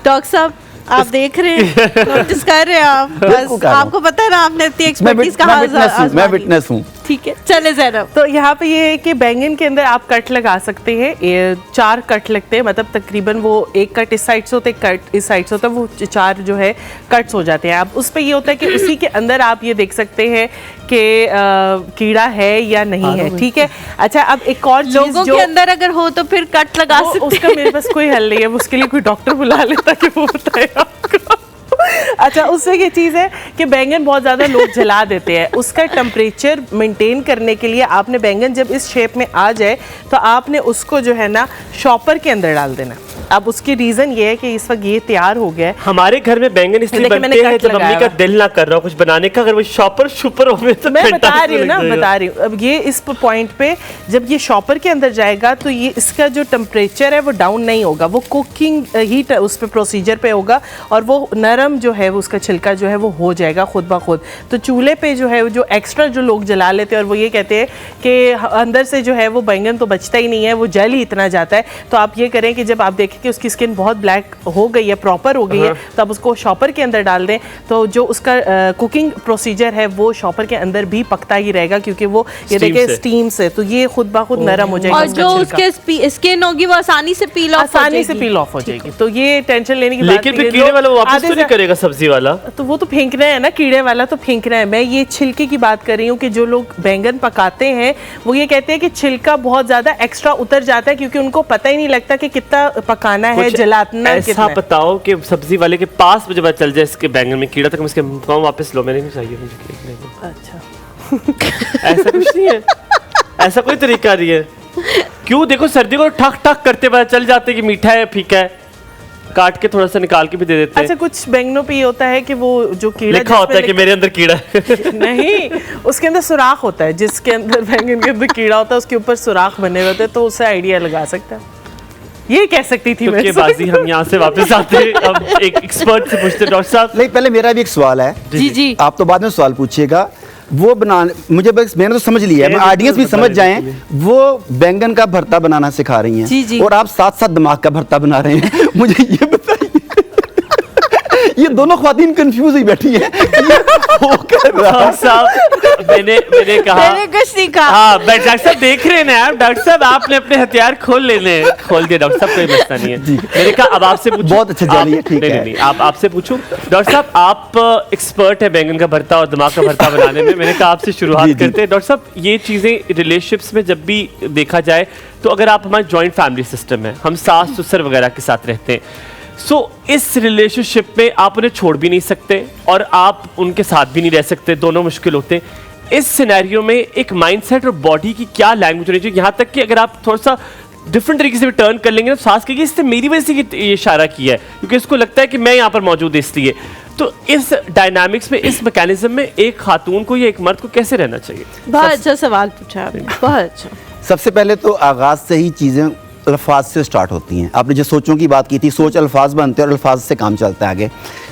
डॉक्टर साहब आप देख रहे हैं, नोटिस कर रहे हैं आप, बिल्कुल बस कर रहा हूं। आपको पता है ना, आपने इतनी मैं एक्सपर्टीज कहाँ मैं विटनेस हूँ। ठीक है, चले ज़ैनब। तो यहाँ पे ये है कि बैंगन के अंदर आप कट लगा सकते हैं, 4 कट लगते हैं, मतलब तकरीबन वो एक कट इस साइड से होता है, एक कट इस साइड से होता है, वो 4 जो है कट्स हो जाते हैं। अब उस पे ये होता है कि उसी के अंदर आप ये देख सकते हैं कि कीड़ा है या नहीं है, ठीक है। अच्छा, अब एक और चीज़ लोगों जो के अंदर अगर हो तो फिर कट लगा वो, सकते उसका मेरे पास कोई हल नहीं है, उसके लिए कोई डॉक्टर बुला लेता कि वो बताए आपको। अच्छा, उससे ये चीज़ है कि बैंगन बहुत ज़्यादा लोग जला देते हैं, उसका टेम्परेचर मेंटेन करने के लिए आपने बैंगन जब इस शेप में आ जाए तो आपने उसको जो है ना शॉपर के अंदर डाल देना। अब उसकी रीज़न ये है कि इस वक्त ये तैयार हो गया है। हमारे घर में बैंगन इसलिए देखिए, बनते मैंने हैं कट जब मम्मी लगाया का हुआ। दिल ना कर रहा हो कुछ बनाने का, अगर वो शॉपर शुपर हो तो मैं बता fantastic रही हूँ ना, लग जाएगा। बता रही हूँ। अब ये इस पॉइंट पे जब ये शॉपर के अंदर जाएगा तो ये इसका जो टेम्परेचर है वो डाउन नहीं होगा, वो कुकिंग हीट उस पे प्रोसीजर पे होगा और वो नरम जो है वो उसका छिलका जो है वो हो जाएगा खुद ब खुद। तो चूल्हे पे जो है जो एक्स्ट्रा जो लोग जला लेते हैं और वो ये कहते हैं कि अंदर से जो है वो बैंगन तो बचता ही नहीं है, वो जल ही इतना जाता है। तो आप ये करें कि जब आप देखें कि उसकी स्किन बहुत ब्लैक हो गई है, प्रॉपर हो गई है, तो आप उसको शॉपर के अंदर डाल दें, तो जो उसका कुकिंग प्रोसीजर है वो शॉपर के अंदर भी पकता ही रहेगा, क्योंकि वो ये Steam देखें से। स्टीम से, तो ये खुद ब खुद नरम हो जाएगा। और उसका जो छिलका। उसके स्किन होगी वो आसानी से पील ऑफ आसानी से पील ऑफ हो जाएगी, तो ये टेंशन लेने की बात लेकिन नहीं फिर है। कीड़े लोग वाला वो वापस आधे तो नहीं से- करेगा सब्जी वाला। तो वो तो फेंकना है ना, कीड़े वाला तो फेंकना है। मैं ये छिलके की बात कर रही हूँ कि जो लोग बैंगन पकाते हैं वो ये कहते हैं कि छिलका बहुत ज्यादा एक्स्ट्रा उतर जाता है, क्योंकि उनको पता ही नहीं लगता कि कितना पकाना है, कुछ जलाना ऐसा कितना है। बताओ कि सब्जी वाले के पास मुझे पता चल जाए इसके बैंगन में कीड़ा, तक मैं इसके कहूँ वापस लो, मैंने नहीं चाहिए मुझे। अच्छा, ऐसा कुछ नहीं है, ऐसा कोई तरीका नहीं है। क्यों, देखो सर्दी को ठक ठक करते पता चल जाते कि मीठा है फीका है, काट के थोड़ा सा निकाल के भी दे देते हैं। अच्छा, कुछ बैंगनों पे ये होता है कि वो जो कीड़ा लिखा होता है कि मेरे अंदर कीड़ा है। नहीं, उसके अंदर सुराख होता है, जिसके अंदर बैंगन के अंदर कीड़ा होता है उसके ऊपर सुराख बने हुए होते हैं, तो उससे आइडिया लगा सकता है। ये कह सकती थी मैं। बाजी हम यहाँ से वापस आते हैं, अब एक एक्सपर्ट से पूछते हैं डॉक्टर साहब। नहीं, पहले मेरा भी एक सवाल है। जी जी, आप तो बाद में सवाल पूछिएगा। वो बनाने, मुझे बस मैंने तो समझ लिया है, ऑडियंस भी समझ जाएं, वो बैंगन का भरता बनाना सिखा रही हैं जी, जी। और आप साथ साथ दिमाग का भरता बना रहे हैं। मुझे ये बताइए, ये दोनों ख्वातीन कंफ्यूज ही बैठी हैं, ये हो क्या रहा है? डॉक्टर साहब मैंने कहा, मैंने कुछ नहीं कहा। हाँ डॉक्टर साहब देख रहे हैं ना आप, डॉक्टर साहब आपने अपने हथियार खोल दिए डॉक्टर साहब, कोई मसला नहीं है। मैंने कहा अब आपसे पूछूं, बहुत अच्छा जारी है, ठीक है। नहीं, आप आपसे पूछूं डॉक्टर साहब, आप एक्सपर्ट है बैंगन का भरता और दिमाग का भरता बनाने में, मैंने कहा आपसे शुरुआत जी, जी। करते हैं। डॉक्टर साहब, ये चीज़ें रिलेशनशिप्स में जब भी देखा जाए तो अगर आप, हमारे जॉइंट फैमिली सिस्टम है, हम सास ससुर वगैरह के साथ रहते हैं, सो इस रिलेशनशिप में आप उन्हें छोड़ भी नहीं सकते और आप उनके साथ भी नहीं रह सकते, दोनों मुश्किल होते हैं। इस सिनेरियो में एक माइंडसेट और बॉडी की क्या लैंग्वेज होनी चाहिए, यहाँ तक कि अगर आप थोड़ा सा डिफरेंट तरीके से भी टर्न कर लेंगे तो सास कहेगी इसने मेरी वजह से ये इशारा किया है, क्योंकि इसको लगता है कि मैं यहाँ पर मौजूद है इसलिए। तो इस डायनामिक्स में, इस मैकेनिज्म में एक खातून को या एक मर्द को कैसे रहना चाहिए? बहुत अच्छा सवाल पूछा आपने, बहुत अच्छा। सबसे पहले तो आगाज से ही चीज़ें अल्फाज से स्टार्ट होती हैं। आपने जो सोचों की बात की थी, सोच अल्फाज बनते हैं और अल्फाज से काम चलता है आगे।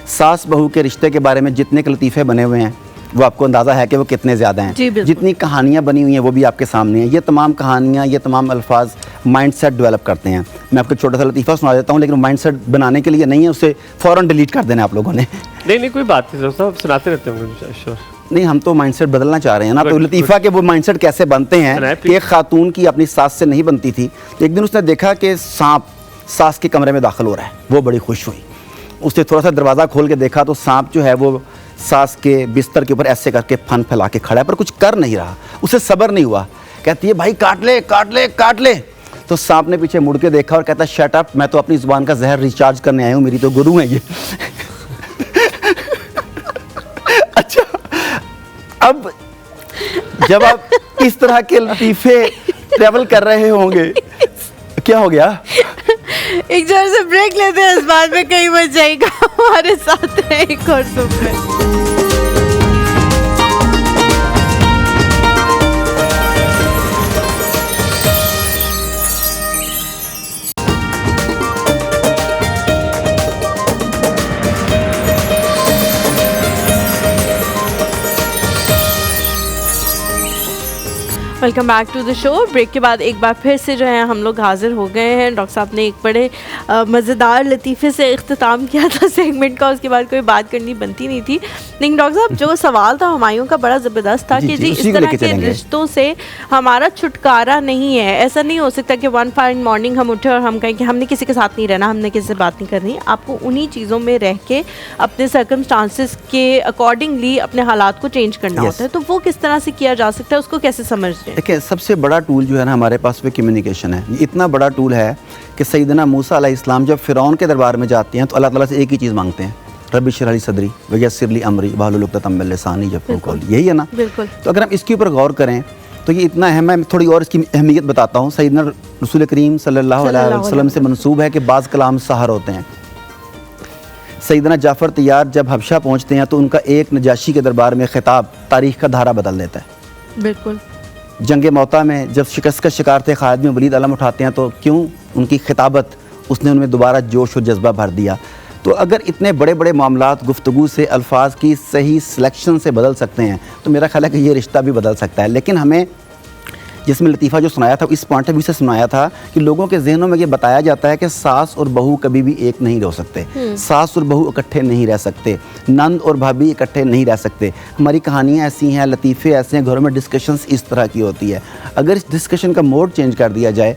सास बहू के रिश्ते के बारे में जितने के लतीफ़े बने हुए हैं वो आपको अंदाज़ा है कि वो कितने ज़्यादा जी, हैं। बिल्कुल। जितनी कहानियाँ बनी हुई हैं वो भी आपके सामने हैं। ये तमाम कहानियाँ, ये तमाम अल्फाज माइंडसेट डेवलप करते हैं। मैं आपको छोटा सा लतीफ़ा सुना देता हूँ, लेकिन माइंडसेट बनाने के लिए नहीं है, उसे फ़ौरन डिलीट कर देना आप लोगों ने। नहीं कोई बात नहीं, दोस्तों सुनाते रहते होंगे, श्योर। नहीं, हम तो माइंडसेट बदलना चाह रहे हैं ना। तो Good, लतीफ़ा के वो माइंडसेट कैसे बनते हैं सुनाए, कि एक खातून की अपनी सास से नहीं बनती थी। तो एक दिन उसने देखा कि सांप सास के कमरे में दाखिल हो रहा है, वो बड़ी खुश हुई। उसने थोड़ा सा दरवाज़ा खोल के देखा तो सांप जो है वो सास के बिस्तर के ऊपर ऐसे करके फन फैला के खड़ा है, पर कुछ कर नहीं रहा। उसे सब्र नहीं हुआ, कहती है भाई काट ले काट ले काट ले। तो सांप ने पीछे मुड़ के देखा और कहता शट अप, मैं तो अपनी ज़ुबान का जहर रिचार्ज करने आया हूँ, मेरी तो गुरु है ये। अब जब आप इस तरह के लतीफ़े ट्रैवल कर रहे होंगे, क्या हो गया? एक जोर से ब्रेक लेते हैं, इस बात में कहीं बच जाएगा। हमारे साथ है एक और super. Welcome back to the show. Break के बाद एक बार फिर से जो है हम लोग हाजिर हो गए हैं। डॉक्टर साहब ने एक बड़े मज़ेदार लतीफ़े से इख्तिताम किया था सेगमेंट का, उसके बाद कोई बात करनी बनती नहीं थी। लेकिन डॉक्टर साहब जो सवाल था हुमायूं का बड़ा ज़बरदस्त था कि जी इस तरह के रिश्तों से हमारा छुटकारा नहीं है। ऐसा नहीं हो सकता कि वन फाइन मॉर्निंग हम उठे और हम कहें कि हमने किसी के साथ नहीं रहना, हमने किसी से बात नहीं करनी। आपको उन्हीं चीज़ों में रह के अपने सर्कमस्टांसिस के अकॉर्डिंगली अपने हालात को चेंज करना होता है। तो वो किस तरह से किया जा सकता है, उसको कैसे समझ रहे हैं? देखिए, सबसे बड़ा टूल जो है ना हमारे पास वो कम्युनिकेशन है। ये इतना बड़ा टूल है कि सैयदना मूसा अलैहिस्सलाम जब फ़िरौन के दरबार में जाते हैं तो अल्लाह ताला से एक ही चीज़ मांगते हैं, रब्बी इश्रह ली सदरी व यस्सिर ली अमरी वहलुल उक़दतम मिन लिसानी यफ़क़हू क़ौली। यही है ना? बिल्कुल। तो अगर हम इसके ऊपर गौर करें तो ये इतना अहम है। मैं थोड़ी और इसकी अहमियत बताता हूँ। सैयदना रसूल करीम सल्लल्लाहु अलैहि वसल्लम से मंसूब है कि बाज़ कलाम सहर होते हैं। सैयदना जाफ़र तैयार जब हबशा पहुँचते हैं तो उनका एक नजाशी के दरबार में खिताब तारीख़ का धारा बदल देता है। बिल्कुल। जंग मौता में जब शिकस्त का शिकार थे खालिद बिन वलीद अलम उठाते हैं तो क्यों उनकी खिताबत उसने उनमें दोबारा जोश और जज्बा भर दिया। तो अगर इतने बड़े बड़े मामलात गुफ्तगू से अल्फाज की सही सिलेक्शन से बदल सकते हैं तो मेरा ख्याल है कि ये रिश्ता भी बदल सकता है। लेकिन हमें जिसमें लतीफ़ा जो सुनाया था इस पॉइंट ऑफ व्यू से सुनाया था कि लोगों के जहनों में ये बताया जाता है कि सास और बहू कभी भी एक नहीं रह सकते, सास और बहू इकट्ठे नहीं रह सकते, नंद और भाभी इकट्ठे नहीं रह सकते। हमारी कहानियाँ ऐसी हैं, लतीफ़े ऐसे हैं, घरों में डिस्कशंस इस तरह की होती है। अगर इस डिस्कशन का मोड चेंज कर दिया जाए,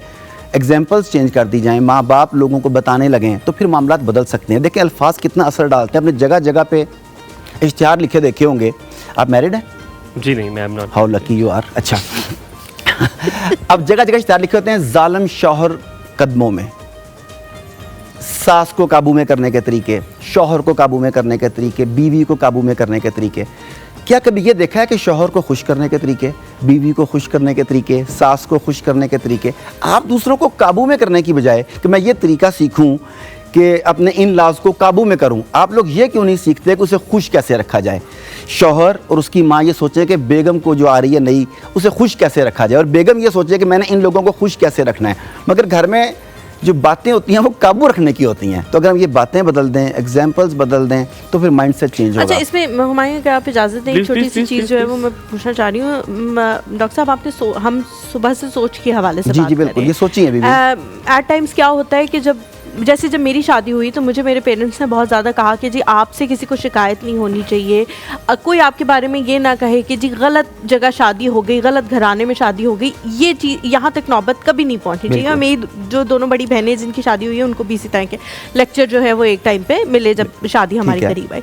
एग्जाम्पल्स चेंज कर दी जाएँ, माँ बाप लोगों को बताने लगें तो फिर मामलात बदल सकते हैं। देखिए अल्फाज कितना असर डालते हैं। अपने जगह जगह पे इश्तिहार लिखे देखे होंगे। आप मैरिड हैं? जी नहीं, मैं am not. How lucky you are. अच्छा अब जगह जगह इश्तिहार लिखे होते हैं, जालिम शौहर कदमों में, सास को काबू में करने के तरीके, शौहर को काबू में करने के तरीके, बीवी को काबू में करने के तरीके। क्या कभी ये देखा है कि शौहर को खुश करने के तरीके, बीवी को खुश करने के तरीके, सास को खुश करने के तरीके? आप दूसरों को काबू में करने की बजाय कि मैं ये तरीका सीखूं कि अपने इन लाज को काबू में करूं, आप लोग ये क्यों नहीं सीखते कि उसे खुश कैसे रखा जाए? शौहर और उसकी माँ ये सोचे कि बेगम को जो आ रही है नई, उसे खुश कैसे रखा जाए, और बेगम ये सोचे कि मैंने इन लोगों को खुश कैसे रखना है। मगर घर में जो बातें होती हैं वो काबू रखने की होती हैं। तो अगर हम ये बातें बदल दें, एग्जाम्पल्स बदल दें तो फिर माइंडसेट चेंज होगा। अच्छा, इसमें हुमायूं अगर आप इजाज़त दें, एक छोटी सी चीज़ जो है वो मैं पूछना चाह रही हूँ। डॉक्टर साहब, आपने हम सुबह से सोच के हवाले से जी बिल्कुल, ये सोचिए अभी एट टाइम्स क्या होता है कि जब मेरी शादी हुई तो मुझे मेरे पेरेंट्स ने बहुत ज़्यादा कहा कि जी आपसे किसी को शिकायत नहीं होनी चाहिए, कोई आपके बारे में ये ना कहे कि जी गलत जगह शादी हो गई, गलत घराने में शादी हो गई। ये चीज़ यहाँ तक नौबत कभी नहीं पहुँचनी चाहिए। मेरी जो दोनों बड़ी बहनें जिनकी शादी हुई है उनको भी इसी तरह के लेक्चर जो है वो एक टाइम पे मिले जब शादी हमारी करीब आई।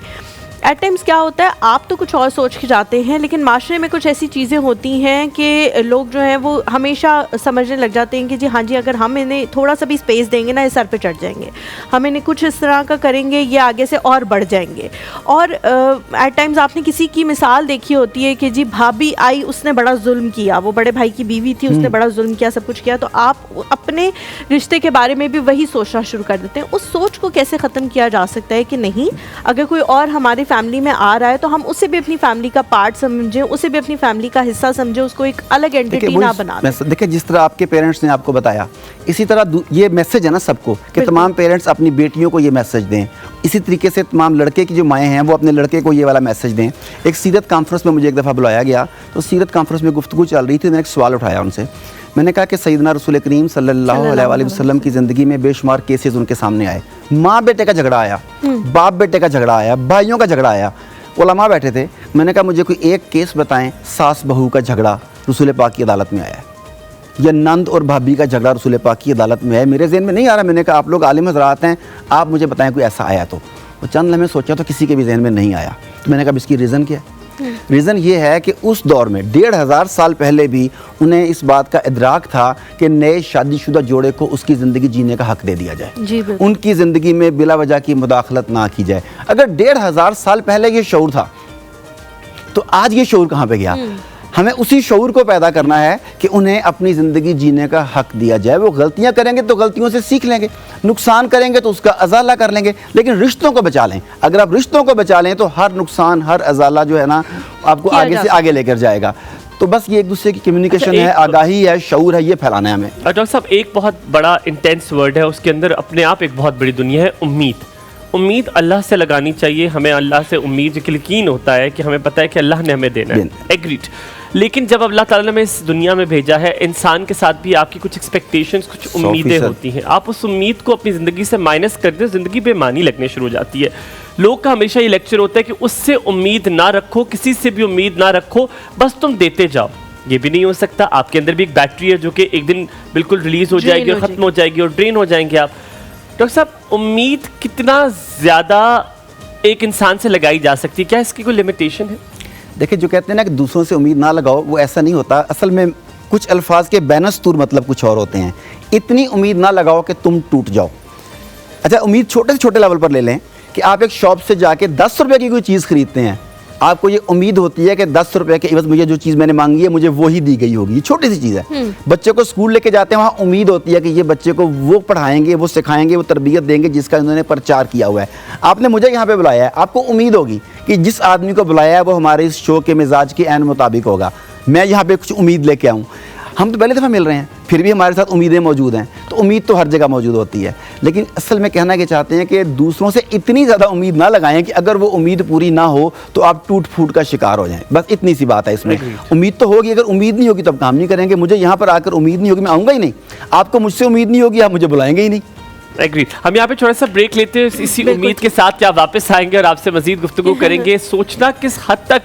एट टाइम्स क्या होता है, आप तो कुछ और सोच के जाते हैं लेकिन माशरे में कुछ ऐसी चीज़ें होती हैं कि लोग जो हैं वो हमेशा समझने लग जाते हैं कि जी हाँ जी, अगर हम इन्हें थोड़ा सा भी स्पेस देंगे ना, ये सर पे चढ़ जाएंगे, हम इन्हें कुछ इस तरह का करेंगे, ये आगे से और बढ़ जाएंगे। और एट टाइम्स आपने किसी की मिसाल देखी होती है कि जी भाभी आई, उसने बड़ा जुल्म किया, वो बड़े भाई की बीवी थी, उसने बड़ा जुल्म किया, सब कुछ किया, तो आप अपने रिश्ते के बारे में भी वही सोचना शुरू कर देते हैं। उस सोच को कैसे ख़त्म किया जा सकता है कि नहीं, अगर कोई और हमारे फैमिली में आ रहा है तो हम उसे भी अपनी फैमिली का पार्ट समझें, उसे भी अपनी फैमिली का हिस्सा समझें, उसको एक अलग एंटिटी ना बना दें। देखिए जिस तरह आपके पेरेंट्स ने आपको बताया, इसी तरह ये मैसेज है ना सबको कि तमाम पेरेंट्स अपनी बेटियों को ये मैसेज दें। इसी तरीके से तमाम लड़के की जो माएँ हैं वो अपने लड़के को ये वाला मैसेज दें। एक सीरत कॉन्फ्रेंस में मुझे एक दफ़ा बुलाया गया, तो सीरत कॉन्फ्रेंस में गुफ्तगू चल रही थी, मैंने एक सवाल उठाया उनसे। मैंने कहा कि सैयदना रसूल करीम सल्लल्लाहु अलैहि वसल्लम की ज़िंदगी में बेशुमार केसेस उनके सामने आए। माँ बेटे का झगड़ा आया, बाप बेटे का झगड़ा आया, भाइयों का झगड़ा आया, उलमा बैठे थे। मैंने कहा मुझे कोई एक केस बताएं सास बहू का झगड़ा रसूल पाक की अदालत में आया, या नंद और भाभी का झगड़ा रसूल पाक की अदालत में है। मेरे ज़हन में नहीं आ रहा। मैंने कहा आप लोग आलिम हज़रात हैं, आप मुझे बताएं कोई ऐसा आया तो। चंद लम्हे सोचा तो किसी के भी जहन में नहीं आया। तो मैंने कहा इसकी रीज़न क्या है? रीज़न ये है कि उस दौर में 1500 साल पहले भी उन्हें इस बात का इदराक था कि नए शादीशुदा जोड़े को उसकी ज़िंदगी जीने का हक दे दिया जाए, उनकी ज़िंदगी में बिला वजह की मुदाखलत ना की जाए। अगर 1500 साल पहले ये शऊर था तो आज ये शऊर कहाँ पे गया? हमें उसी शऊर को पैदा करना है कि उन्हें अपनी ज़िंदगी जीने का हक दिया जाए। वो गलतियां करेंगे तो गलतियों से सीख लेंगे, नुकसान करेंगे तो उसका अजाला कर लेंगे, लेकिन रिश्तों को बचा लें। अगर आप रिश्तों को बचा लें तो हर नुकसान, हर अजाला जो है ना, आपको आगे से आगे लेकर जाएगा। तो बस ये एक दूसरे की कम्युनिकेशन है, आगाही है, शऊर है, ये फैलाना है हमें। डॉक्टर साहब, एक बहुत बड़ा इंटेंस वर्ड है, उसके अंदर अपने आप एक बहुत बड़ी दुनिया है, उम्मीद। उम्मीद अल्लाह से लगानी चाहिए हमें। अल्लाह से उम्मीद, यकीन होता है कि हमें पता है कि अल्लाह ने हमें देना है, एग्रीड। लेकिन जब अल्लाह ताला ने हमें इस दुनिया में भेजा है, इंसान के साथ भी आपकी कुछ एक्सपेक्टेशंस, कुछ उम्मीदें होती हैं। आप उस उम्मीद को अपनी ज़िंदगी से माइनस कर दें, ज़िंदगी बेमानी लगने शुरू हो जाती है। लोग का हमेशा ये लेक्चर होता है कि उससे उम्मीद ना रखो, किसी से भी उम्मीद ना रखो, बस तुम देते जाओ। ये भी नहीं हो सकता। आपके अंदर भी एक बैटरी है जो कि एक दिन बिल्कुल रिलीज हो जाएगी और ख़त्म हो जाएगी और ड्रेन हो जाएंगे आप। डॉक्टर साहब, उम्मीद कितना ज़्यादा एक इंसान से लगाई जा सकती है? क्या इसकी कोई लिमिटेशन है? देखिए, जो कहते हैं ना कि दूसरों से उम्मीद ना लगाओ, वो ऐसा नहीं होता। असल में कुछ अल्फाज के बैनस्तूर मतलब कुछ और होते हैं। इतनी उम्मीद ना लगाओ कि तुम टूट जाओ। अच्छा, उम्मीद छोटे से छोटे लेवल पर ले लें कि आप एक शॉप से जाके 10 रुपये की कोई चीज़ खरीदते हैं। आपको ये उम्मीद होती है कि 10 रुपये के एवज मुझे जो चीज़ मैंने मांगी है मुझे वो ही दी गई होगी। ये छोटी सी चीज़ है। बच्चे को स्कूल लेके जाते हैं, वहाँ उम्मीद होती है कि ये बच्चे को वो पढ़ाएंगे, वो सिखाएंगे, वो तरबियत देंगे जिसका इन्होंने प्रचार किया हुआ है। आपने मुझे यहाँ पे बुलाया है, आपको उम्मीद होगी कि जिस आदमी को बुलाया है वो हमारे इस शो के मिजाज के ऐन मुताबिक होगा। मैं यहाँ पे कुछ उम्मीद लेके आऊँ। हम तो पहले दफ़ा मिल रहे हैं, फिर भी हमारे साथ उम्मीदें मौजूद हैं। तो उम्मीद तो हर जगह मौजूद होती है, लेकिन असल में कहना क्या चाहते हैं कि दूसरों से इतनी ज़्यादा उम्मीद ना लगाएं कि अगर वो उम्मीद पूरी ना हो तो आप टूट फूट का शिकार हो जाएं। बस इतनी सी बात है इसमें। उम्मीद तो होगी, अगर उम्मीद नहीं होगी तो आप काम नहीं करेंगे। मुझे यहाँ पर आकर उम्मीद नहीं होगी, मैं आऊँगा ही नहीं। आपको मुझसे उम्मीद नहीं होगी, आप मुझे बुलाएंगे ही नहीं। एग्री। हम यहाँ पे थोड़ा सा ब्रेक लेते हैं, इसी उम्मीद के साथ कि आप वापस आएंगे और आपसे मजीद गुफ्तगू करेंगे। सोचना किस हद तक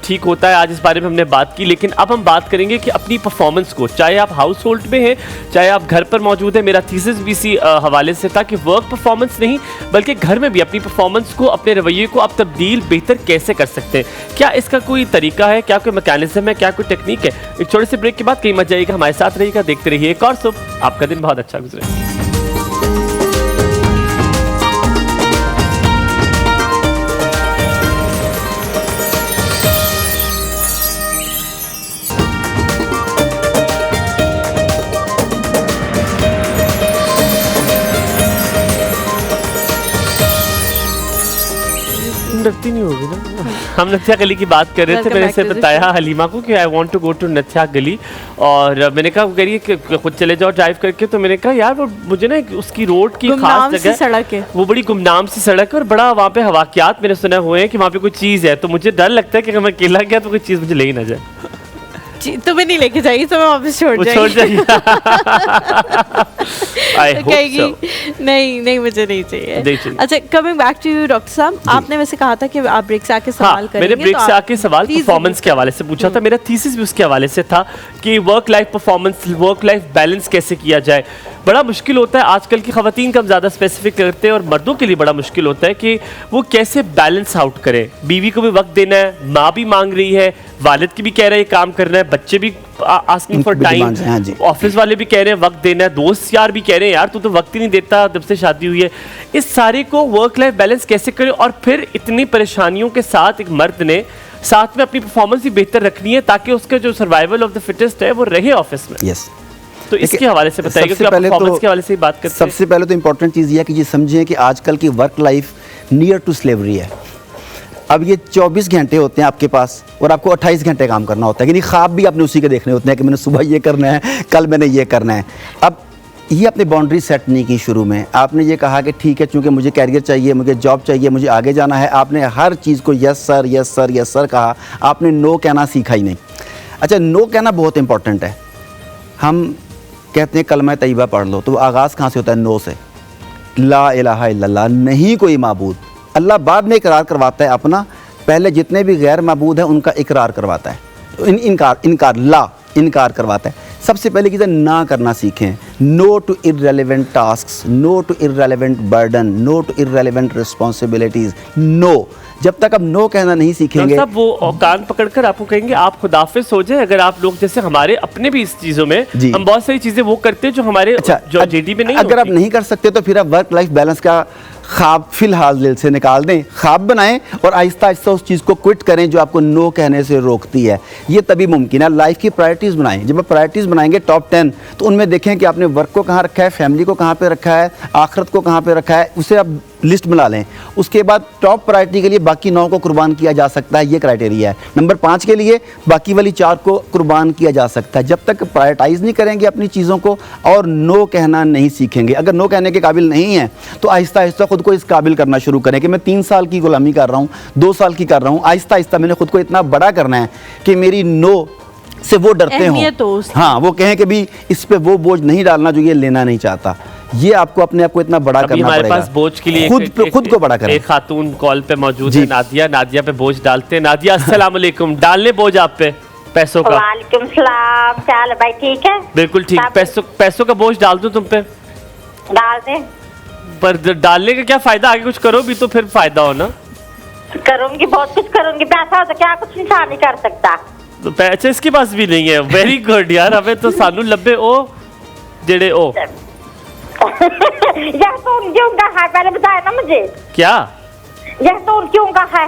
ठीक होता है, आज इस बारे में हमने बात की। लेकिन अब हम बात करेंगे कि अपनी परफॉर्मेंस को, चाहे आप हाउस होल्ड में हैं, चाहे आप घर पर मौजूद हैं। मेरा थीसिस भी इसी हवाले से था कि वर्क परफॉर्मेंस नहीं बल्कि घर में भी अपनी परफॉर्मेंस को, अपने रवैये को आप तब्दील बेहतर कैसे कर सकते हैं। क्या इसका कोई तरीका है, क्या कोई मैकेनिज्म है, क्या कोई टेक्निक है? एक छोटे से ब्रेक के बाद कहीं मत जाइएगा, हमारे साथ रहिएगा, देखते रहिए एक और सुबह। आपका दिन बहुत अच्छा गुजरे। लगती नहीं होगी ना। हम नथिया गली की बात कर रहे थे। मैंने इसे बताया हलीमा को कि I want to go to Nathia Gali, और मैंने कहा वो कह रही है कि खुद चले जाओ ड्राइव करके। तो मैंने कहा यार वो मुझे ना उसकी रोड की खास जगह सड़क है, वो बड़ी गुमनाम सी सड़क है और बड़ा वहाँ पे हवाकियात मैंने सुने हुए हैं कि वहाँ पे कोई चीज़ है। तो मुझे डर लगता है कि अगर मैं अकेला गया तो कोई चीज़ मुझे ले ही ना जाए। तुम्हें नहीं लेके जाएगी तो मैं वापस छोड़ जाएगी। नहीं मुझे नहीं चाहिए। अच्छा, coming back to you doctor साहब, आपने वैसे कहा था कि आप ब्रेक से आके सवाल करेंगे। मैंने ब्रेक से आके सवाल परफॉर्मेंस के हवाले से पूछा था। मेरा थीसिस भी उसके हवाले से था कि work life performance, work life balance कैसे किया जाए। बड़ा मुश्किल होता है आजकल की ख़वातीन का हम ज़्यादा स्पेसिफिक करते हैं, और मर्दों के लिए बड़ा मुश्किल होता है कि वो कैसे बैलेंस आउट करें। बीवी को भी वक्त देना है, माँ भी मांग रही है, वालिद की भी कह रहे हैं काम करना है, बच्चे भी आस्किंग फॉर टाइम, ऑफिस वाले भी कह रहे हैं वक्त देना है, दोस्त यार भी कह रहे हैं यार तू तो वक्त ही नहीं देता जब से शादी हुई है। इस सारे को वर्क लाइफ बैलेंस कैसे करें, और फिर इतनी परेशानियों के साथ एक मर्द ने साथ में अपनी परफॉर्मेंस भी बेहतर रखनी है ताकि उसका जो सर्वाइवल ऑफ द फिटेस्ट है वो रहे ऑफिस में। यस, तो इसके हवाले से बताइए कि आप परफॉर्मेंस के हवाले से बात करते हैं। सबसे पहले तो इंपॉर्टेंट चीज़ ये है कि ये समझें कि आजकल की work life near to slavery है। अब ये 24 घंटे होते हैं आपके पास और आपको 28 घंटे काम करना होता है, कि नहीं ख्वाब भी आपने उसी के देखने होते हैं कि मैंने सुबह ये करना है, कल मैंने ये करना है। अब ये आपने बाउंड्री सेट नहीं की शुरू में। आपने ये कहा कि ठीक है, चूँकि मुझे कैरियर चाहिए, मुझे जॉब चाहिए, मुझे आगे जाना है। आपने हर चीज़ को yes sir yes sir yes sir कहा, आपने नो कहना सीखा ही नहीं। अच्छा, नो कहना बहुत इंपॉर्टेंट है। हम कहते हैं कलमा तैयबा पढ़ लो, तो वो आगाज़ कहाँ से होता है? नो से। ला इलाहा इल्लल्लाह, नहीं कोई माबूद। अल्लाह बाद में इकरार करवाता है अपना, पहले जितने भी गैर माबूद हैं उनका इकरार करवाता है, इनकार करवाता है। सबसे पहले चीज़ ना करना सीखें। No to irrelevant tasks, no to irrelevant burden, no to irrelevant responsibilities. No, जब तक आप नो कहना नहीं सीखेंगे, सब वो कान पकड़कर आपको कहेंगे आप खुदाफिज हो जाए। अगर आप लोग जैसे हमारे अपने भी इस चीज़ों में हम बहुत सारी चीज़ें वो करते हैं जो हमारे जो जेडी में नहीं अगर आप नहीं कर सकते तो फिर आप वर्क लाइफ बैलेंस का ख्वाब फिलहाल दिल से निकाल दें, ख्वाब बनाएं और आहिस्ता आहिस्ता उस चीज़ को क्विट करें जो आपको नो कहने से रोकती है। ये तभी मुमकिन है। लाइफ की प्रायोरिटीज़ बनाएं। जब आप प्रायोरिटीज़ बनाएंगे टॉप 10, तो उनमें देखें कि आपने वर्क को कहाँ रखा है, फैमिली को कहाँ पे रखा है, आखिरत को कहाँ पे रखा है, उसे आप लिस्ट बना लें। उसके बाद टॉप प्रायोरिटी के लिए बाकी 9 को कुर्बान किया जा सकता है, ये क्राइटेरिया है। नंबर 5 के लिए बाकी वाली 4 को कुर्बान किया जा सकता है। जब तक प्रायोरिटाइज़ नहीं करेंगे अपनी चीज़ों को और नो कहना नहीं सीखेंगे, अगर नो कहने के काबिल नहीं है तो आहिस्ता आहिस्ता खुद को इस काबिल करना शुरू करें कि मैं 3 साल की गुलामी कर रहा हूँ, 2 साल की कर रहा हूँ। आहिस्ता आहिस्ता मैंने खुद को इतना बड़ा करना है कि मेरी नो से वो डरते हों, हाँ, वो कहें कि भी इस पे वो बोझ नहीं डालना जो ये लेना नहीं चाहता। ये आपको अपने आप को इतना बड़ा करना हमारे पड़ेगा। पास बोझ के लिए खुद को बड़ा करें। एक खातून कॉल पे मौजूद है, नादिया। नादिया पे बोझ डालते हैं। नादिया अस्सलाम वालेकुम। डाल ले बोझ आप पे पैसों का। वालेकुम सलाम। क्या हाल है भाई, ठीक है? बिल्कुल ठीक। पैसों का बोझ डाल दूं तुम पे? डाल दे। पर डालने का क्या फायदा, आगे कुछ करो भी तो फिर फायदा हो ना। करूंगी, बहुत कुछ करूंगी। पैसा हो तो क्या कुछ इंसान नहीं कर सकता। तो पैसे इसके पास भी नहीं है। वेरी गुड यार, हमें तो सानू लब्बे ओ जेड़े ओ यह तो क्यों का है, पहले बताया ना मुझे। क्या यह तो क्यों का है?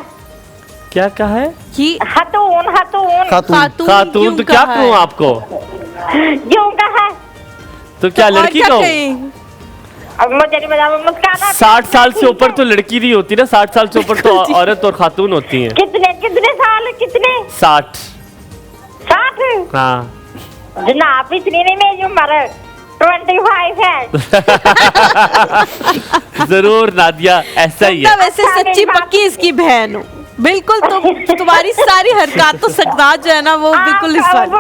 क्या कहा है कि हतून हतून खातून तो क्या कहूँ आपको, क्यों का है? तो क्या लड़की और क्या कहूँ? कहें? अब मुझे नहीं बता, मुस्कान। 60 साल से ऊपर तो लड़की नहीं होती ना, 60 साल से ऊपर तो औरत और खातून होती हैं। कितने कितने साल, कितने? 60। 60? हाँ जनाब इतनी नहीं, मेरी उम्र 25 है। जरूर नादिया, ऐसा ही तुम है। ना वैसे सच्ची पक्की इसकी बहन हो। बिल्कुल, तुम्हारी सारी हरकत तो सकदार जो है ना वो बिल्कुल इस वाली।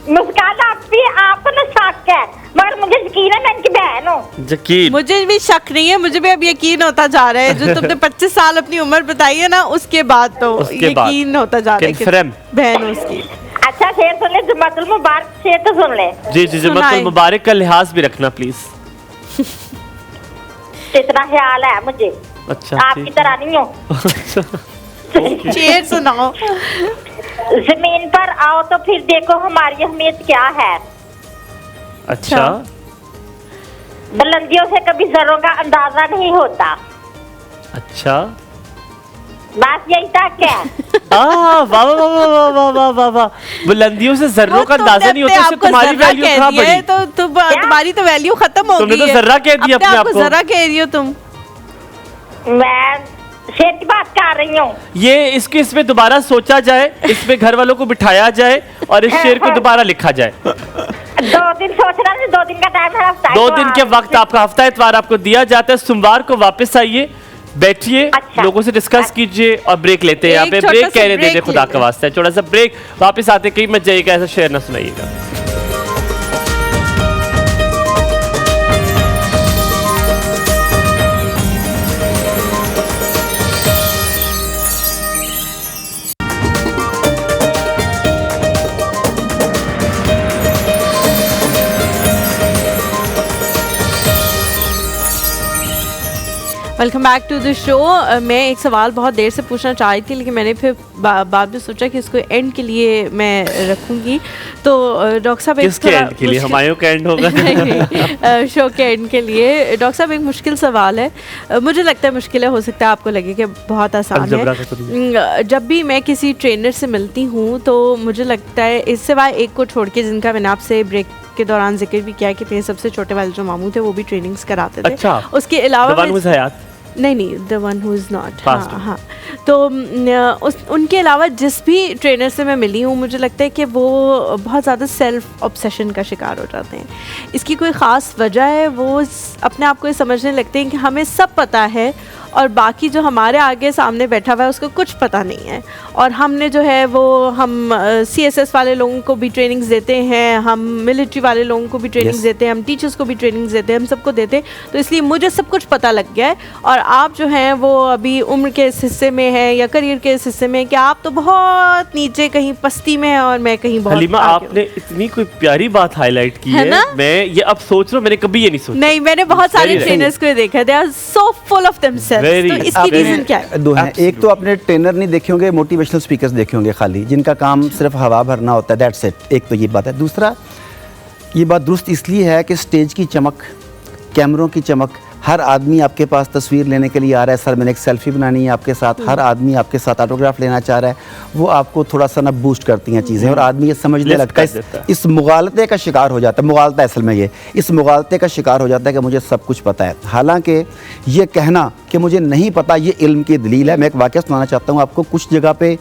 मुस्कान आपको ना शक है, मगर मुझे यकीन है मैं इनकी बहन हूँ। यकीन? मुझे भी शक नहीं है, मुझे भी अब यकीन होता जा रहा है। जो तुमने 25 साल अपनी उम्र बताई है ना, उसके बाद तो यकीन होता जा रहा है कि बहन हो उसकी। अच्छा शेर सुन ले, जुम्मतुल मुबारक शेर तो सुन ले। जी जी, जुम्मतुल मुबारक का लिहाज भी रखना प्लीज। इतना ख्याल है मुझे। अच्छा, आपकी तरह नहीं हूँ। शेर सुनाओ। जमीन पर आओ तो फिर देखो हमारी अहमियत क्या है। अच्छा। बुलंदियों से कभी जर्रों का अंदाजा नहीं होता। अच्छा, बात यही तक है। वाह वाह वाह वाह वाह वाह वाह। बुलंदियों से जर्रों का अंदाजा नहीं होता, इससे तुम्हारी वैल्यू कहाँ बढ़ी? तो तुम्हारी तो वैल्यू खत्म हो गई है। तुमने तो जर्रा कह दिया अपने आप को। जर्रा कह रही हो तुम। मैं शेर की बात कर रही हूँ। ये इसमें दोबारा सोचा जाए, इसमें घर वालों को बिठाया जाए और इस शेर को दोबारा लिखा जाए। 2 दिन सोचना, 2 दिन का टाइम है, हफ्ता 2 दिन के वक्त आपका, हफ्ता इतवार आपको दिया जाता है। सोमवार को वापस आइए, बैठिए, अच्छा। लोगों से डिस्कस कीजिए और ब्रेक लेते हैं। यहाँ पे ब्रेक कहने देते, खुदा का वास्ता है, छोटा सा ब्रेक। वापस आते कहीं मत जाइएगा, ऐसा शेर ना सुनाइएगा। Welcome back to the show. मैं एक सवाल बहुत देर से पूछना चाह रही थी, लेकिन मैंने फिर बाद में सोचा कि इसको एंड के लिए मैं रखूंगी। तो डॉक्टर साहब, किसके एंड के लिए? हमायों का एंड होगा? शो के एंड के लिए। डॉक्टर साहब, एक मुश्किल सवाल है, मुझे लगता है मुश्किल है, हो सकता है आपको लगे कि बहुत आसान है। जब भी मैं किसी ट्रेनर से मिलती हूँ तो मुझे लगता है, इस सिवाय एक को छोड़ के जिनका मैंने आपसे ब्रेक के दौरान जिक्र भी किया कि मेरे सबसे छोटे वाले जो मामू थे वो भी ट्रेनिंग्स कराते थे। अच्छा। उसके अलावा नहीं, the one who is not. हाँ, तो उनके अलावा जिस भी ट्रेनर से मैं मिली हूँ, मुझे लगता है कि वो बहुत ज़्यादा सेल्फ ऑब्सेशन का शिकार हो जाते हैं। इसकी कोई ख़ास वजह है? वो अपने आप को ये समझने लगते हैं कि हमें सब पता है और बाकी जो हमारे आगे सामने बैठा हुआ है उसको कुछ पता नहीं है, और हमने जो है वो हम CSS वाले लोगों को भी ट्रेनिंग्स देते हैं, हम मिलिट्री वाले लोगों को भी ट्रेनिंग्स देते हैं, हम टीचर्स को भी ट्रेनिंग्स देते हैं, हम सबको देते हैं। तो इसलिए मुझे सब कुछ पता लग गया है, और आप जो हैं वो अभी उम्र के इस हिस्से में हैं या करियर के इस हिस्से में कि आप तो बहुत नीचे कहीं पस्ती में हैं और मैं कहीं बहुत हलीमा, आपने इतनी कोई प्यारी बात हाईलाइट की है। मैं ये अब सोच रहा हूँ, मैंने कभी ये नहीं सोचा। नहीं, मैंने बहुत सारे ट्रेनर्स को देखा, they are so full of themselves. तो इसकी रीजन क्या है? 2 हैं। एक तो आपने ट्रेनर नहीं देखे होंगे, मोटिवेशनल स्पीकर्स देखे होंगे खाली, जिनका काम सिर्फ हवा भरना होता है, दैट्स इट। एक तो ये बात है। दूसरा, ये बात दुरुस्त इसलिए है कि स्टेज की चमक, कैमरों की चमक हर आदमी आपके पास तस्वीर लेने के लिए आ रहा है, सर मैंने एक सेल्फी बनानी है आपके साथ, हर आदमी आपके साथ ऑटोग्राफ लेना चाह रहा है, वो आपको थोड़ा सा ना बूस्ट करती हैं चीज़ें, और आदमी ये समझने लगता है, इस मुगालते का शिकार हो जाता है। मुगालता असल में ये, इस मुगालते का शिकार हो जाता है कि मुझे सब कुछ पता है। हालांकि ये कहना कि मुझे नहीं पता ये इल्म की दलील है। मैं एक वाक़या सुनाना चाहता हूँ आपको। कुछ जगह पे